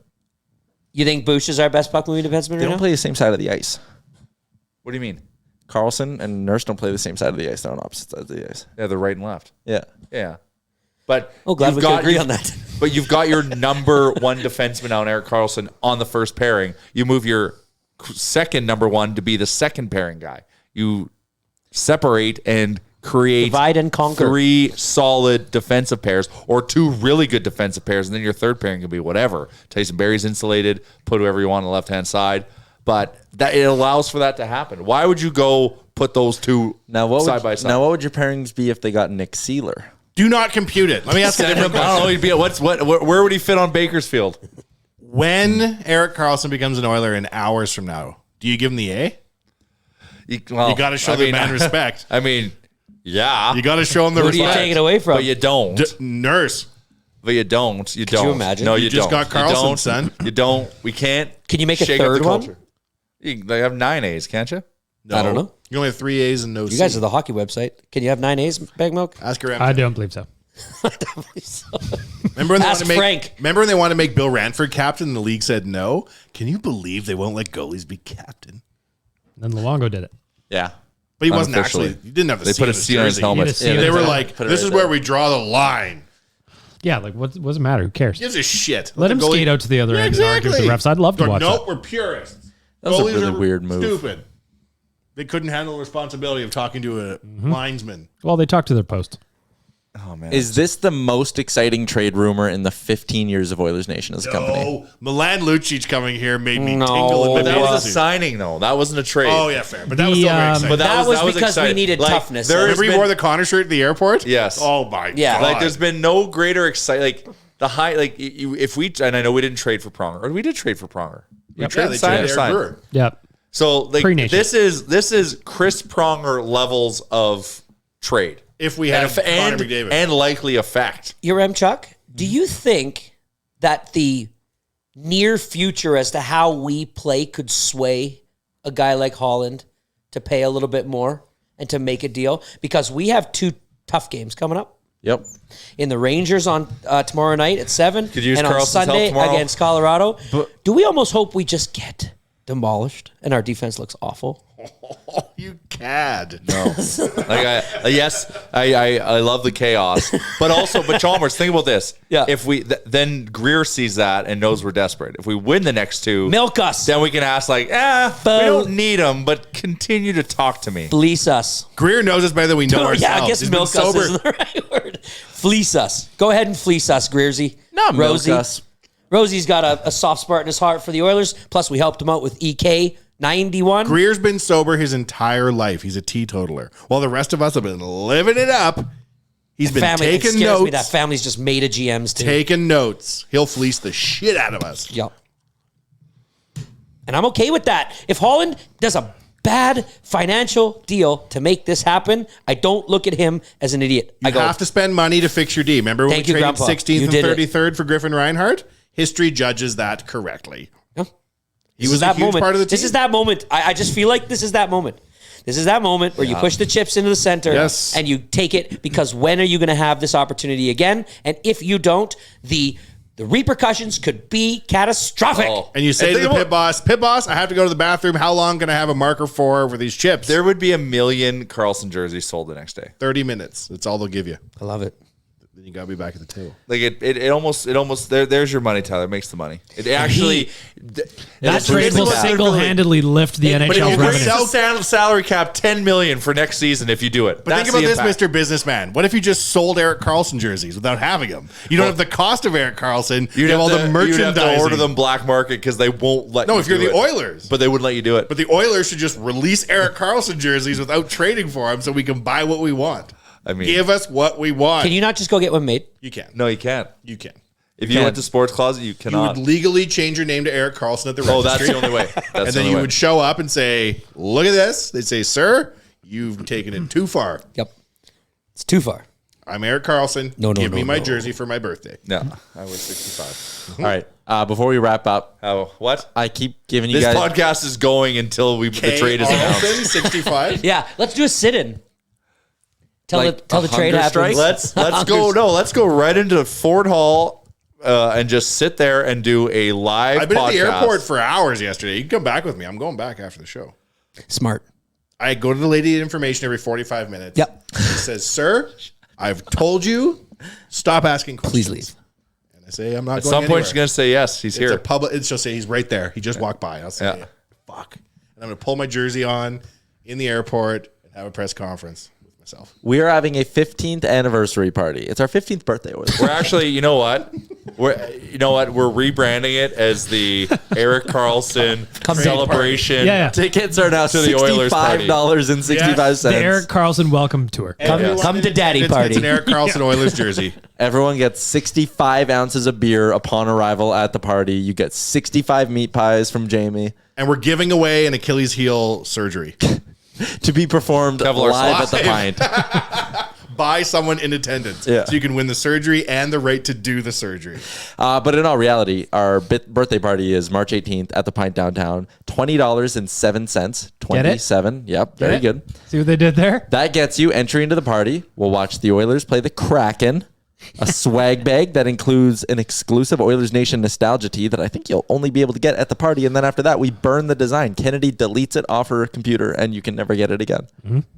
You think Bush is our best puck moving defenseman They right don't now? play the same side of the ice. What do you mean? Karlsson and Nurse don't play the same side of the ice. They're on opposite sides of the ice. Yeah, the right and left. Yeah. Yeah. But Oh, glad we can agree on that. But you've got your number one defenseman now, Erik Karlsson, on the first pairing. You move your second number one to be the second pairing guy. You separate and create Divide and conquer. 3 solid defensive pairs or 2 really good defensive pairs, and then your third pairing can be whatever. Tyson Berry's insulated, put whoever you want on the left-hand side. But that it allows for that to happen. Why would you go put those two side by side? Now, what would your pairings be if they got Nick Seeler? Do not compute it. Let me ask a different I don't know. question. He'd be where would he fit on Bakersfield? When Erik Karlsson becomes an Oiler in hours from now, do you give him the A? You got to show the man respect. I mean, yeah, You got to show him the Who do you respect. take it away from? but you don't. Nurse. But you don't. You don't. you imagine? No, You you just don't. got Karlsson, you don't. son. You don't. We can't. Can you make a shake up third the one? culture. They have 9 A's, can't you? No. I don't know. You only have 3 A's and no C. You guys are the hockey website. Can you have 9 A's, Bag Milk? Ask around. I don't believe so. Remember when they Ask wanted to make, Frank. Remember when they wanted to make Bill Ranford captain and the league said no? Can you believe they won't let goalies be captain? Then Luongo did it. Yeah. But he wasn't Unofficially. actually. He didn't have the They C put on a his C on his jersey. helmet. He had a C on They his were helmet. like, Put it "This right is where there. we draw the line." Yeah, like what does it matter? Who cares? Gives a shit. Let him the goalie- skate out to the other end and argue with the refs. I'd love to Go, watch nope, that. we're purists. That was a Goalies really are weird move. Stupid. They couldn't handle the responsibility of talking to a linesman. Well, they talked to their post. Oh man. Is this the most exciting trade rumor in the 15 years of Oilers Nation as a company? Oh, Milan Lucic coming here made me tingle in my That was a suit. signing though. That wasn't a trade. Oh yeah, fair. But that was still very exciting. But that was because exciting. we needed toughness. Remember you wore the Connor shirt at the airport? Yes. Oh my Yeah. god. Like there's been no greater like the high if we, and I know we didn't trade for Pronger, or we did trade for Pronger. We yeah, they traded Eric Brewer. Yep. So like Pre-nation. this is Chris Pronger levels of trade. If we had Connor McDavid. And likely effect. Chuck, do you think that the near future as to how we play could sway a guy like Holland to pay a little bit more and to make a deal? Because we have 2 tough games coming up. Yep. In the Rangers on tomorrow night at 7 Could use and on Karlsson's Sunday help tomorrow. against Colorado. Do we almost hope we just get demolished and our defense looks awful? Oh, you cad. No. I love the chaos. But Chalmers, think about this. Yeah. If we then Greer sees that and knows we're desperate. If we win the next 2, Milk us. then we can ask we don't need them, but continue to talk to me. Fleece us. Greer knows us better than we know ourselves. Yeah, I guess He's been milk us isn't the right word. Fleece us. Go ahead and fleece us, Greersy. Not Rosie. milk us. Rosie's got a soft spot in his heart for the Oilers. Plus, we helped him out with EK 91. Greer's been sober his entire life. He's a teetotaler. While the rest of us have been living it up, he's been Family, it taking scares notes. me that family's just made of GMs too. Taking notes. He'll fleece the shit out of us. Yep. And I'm okay with that. If Holland does a bad financial deal to make this happen, I don't look at him as an idiot. You have to spend money to fix your D. Remember when Thank we you, traded Grandpa. 16th You and did it. 33rd for Griffin Reinhart? History judges that correctly. He This was is a that huge moment. part of the team. This is that moment. I just feel like this is that moment. This is that moment where you push the chips into the center and you take it, because when are you going to have this opportunity again? And if you don't, the repercussions could be catastrophic. And you say to the pit boss, I have to go to the bathroom. How long can I have a marker for these chips? There would be 1 million Karlsson jerseys sold the next day. 30 minutes. That's all they'll give you. I love it. Then you got to be back at the table. Like it almost there's your money, Tyler. It makes the money. It actually That trade will single-handedly lift the But NHL it revenue. will salary cap $10 million for next season if you do it. But think about this, Mr. Businessman. What if you just sold Erik Karlsson jerseys without having them? You don't have the cost of Erik Karlsson. You have all the merchandising. You'd have to order them black market because they won't let you No, if you're do the it. Oilers. But they wouldn't let you do it. But the Oilers should just release Erik Karlsson jerseys without trading for them so we can buy what we want. I mean, Give us what we want. Can you not just go get one made? You can. No, you can't. You can. If you went to Sports Closet, you You cannot. would legally change your name to Erik Karlsson at the registry. Oh, that's the only way. That's And the then only you way. would show up and say, look at this. They'd say, sir, you've taken it too far. Yep. It's too far. I'm Erik Karlsson. Give me my jersey for my birthday. No, I was 65. All right. Before we wrap up, What? I keep giving you This guys. podcast is going until the trade is announced. Karlsson, 65. Yeah, let's do a sit-in. Tell Like the a trade hunger happens. strike? Let's go right into Ford Hall and just sit there and do a live I've been podcast. at the airport for hours yesterday. You can come back with me. I'm going back after the show. Smart. I go to the lady information every 45 minutes. Yep. It says, sir, I've told you, stop asking questions. Please leave. And I say, I'm not At going some anywhere. point, she's going to say yes. He's It's here. a public. She'll say he's right there. He just walked by. I'll say, fuck. And I'm going to pull my jersey on in the airport and have a press conference with myself. We are having a 15th anniversary party. It's our 15th birthday. We're actually, you know what? We're rebranding it as the Erik Karlsson celebration. Yeah. Tickets are now To the Oilers party. $65.65. The Erik Karlsson welcome tour. Come to daddy party. It's an Erik Karlsson Oilers jersey. Everyone gets 65 ounces of beer upon arrival at the party. You get 65 meat pies from Jamie And we're giving away an Achilles heel surgery to be performed Kevlar live at the live. pint. by someone in attendance. Yeah. So you can win the surgery and the right to do the surgery. But in all reality, our birthday party is March 18th at the Pint downtown. $20.07. 27. Yep. Very good. See what they did there? That gets you entry into the party. We'll watch the Oilers play the Kraken. a swag bag that includes an exclusive Oilers Nation nostalgia tee that I think you'll only be able to get at the party. And then after that, we burn the design. Kennedy deletes it off her computer, and you can never get it again.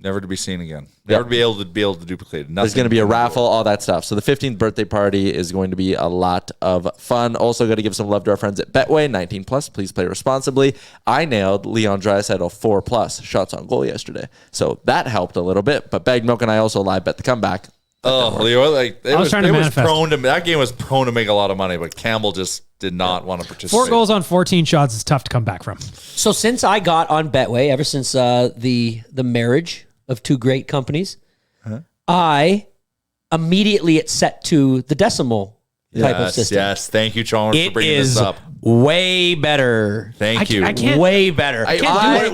Never to be seen again. Never to be able to duplicate it. There's going to be a raffle, all that stuff. So the 15th birthday party is going to be a lot of fun. Also going to give some love to our friends at Betway, 19 plus. Please play responsibly. I nailed Leon Draisaitl 4+ shots on goal yesterday, so that helped a little bit. But Bag Milk and I also live bet the comeback. Leo, like I was trying to manifest. That game was prone to make a lot of money, but Campbell just did not want to participate. 4 goals on 14 shots is tough to come back from. So since I got on Betway, ever since the marriage of two great companies, I immediately it's set to the decimal type of system. Yes, thank you, Chalmers, for bringing this up. Way better. Thank you. I can't. Way better.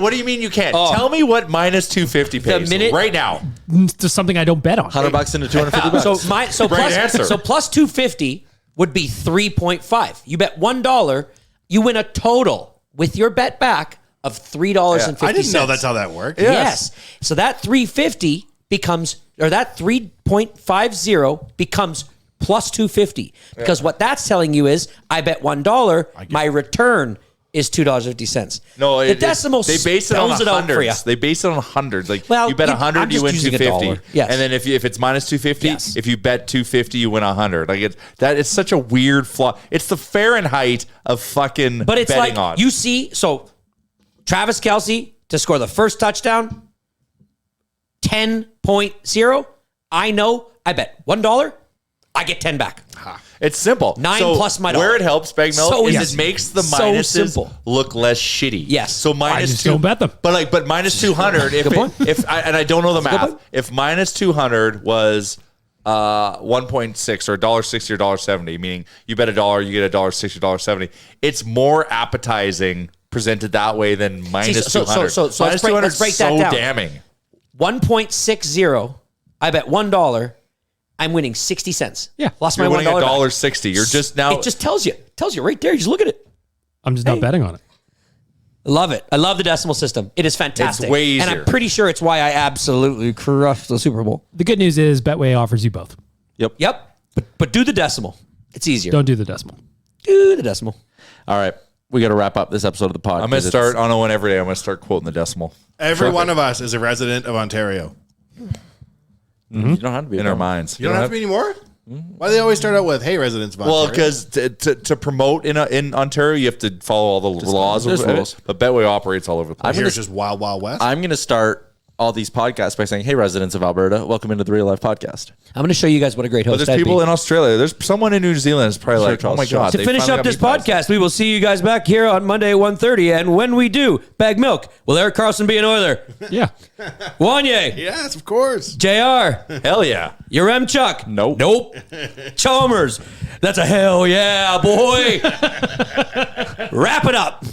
What do you mean you can't? Tell me what minus 250 pays right now. It's something I don't bet on. $100 into $250. So plus 250 would be 3.5. You bet $1, you win a total with your bet back of $3.50. I didn't know that's how that worked. Yes. So that 350 becomes, or that 3.50 becomes plus 250, because what that's telling you is I bet $1, my return is $2.50. No, the decimal they base it on hundreds. They base it on hundreds. Like, well, you bet 100, you win 250. Yes. And then if it's minus 250, if you bet 250, you win 100. Like it's such a weird flaw. It's the Fahrenheit of fucking but it's betting like, odds. you see, so Travis Kelce to score the first touchdown, 10.0. I know I bet $1. I get 10 back. It's simple. 9 plus my dollar. Where it helps, Bag Milk, is it makes the minuses look less shitty. Yes. So minus I just 2. don't bet them. But minus 200. if I don't know the math. If minus 200 was 1.6 or $1.60 or $1.70, meaning you bet $1, you get $1.60, $1.70. It's more appetizing presented that way than minus 200. So let's break that down. Damning. 1.60. I bet $1. I'm winning 60 cents. Yeah. Lost You're my winning $1. $1.60. You're just now. It just tells you right there. You just look at it. I'm just not betting on it. I love it. I love the decimal system. It is fantastic. It's way easier. And I'm pretty sure it's why I absolutely crushed the Super Bowl. The good news is Betway offers you both. Yep. But do the decimal. It's easier. Don't do the decimal. Do the decimal. All right. We got to wrap up this episode of the pod. I'm going to start on a win every day. I'm going to start quoting the decimal. Every one of us is a resident of Ontario. You don't have to be in our minds. You don't have to be anymore? Why do they always start out with, hey, residents of Ontario? Well, because to promote in Ontario, you have to follow all the laws. there's rules. But Betway operates all over the place. Here it's just wild, wild west. I'm going to start all these podcasts by saying, hey, residents of Alberta, welcome into the Real Life Podcast. I'm going to show you guys what a great host But there's people in Australia. There's someone in New Zealand is probably like, oh my God. To finish up this podcast, we will see you guys back here on Monday at 1:30. And when we do, Bag Milk, will Erik Karlsson be an Oiler? Yeah. Wanye. Yes, of course. JR. Hell yeah. Yaremchuk. Nope. Chalmers. That's a hell yeah, boy. Wrap it up.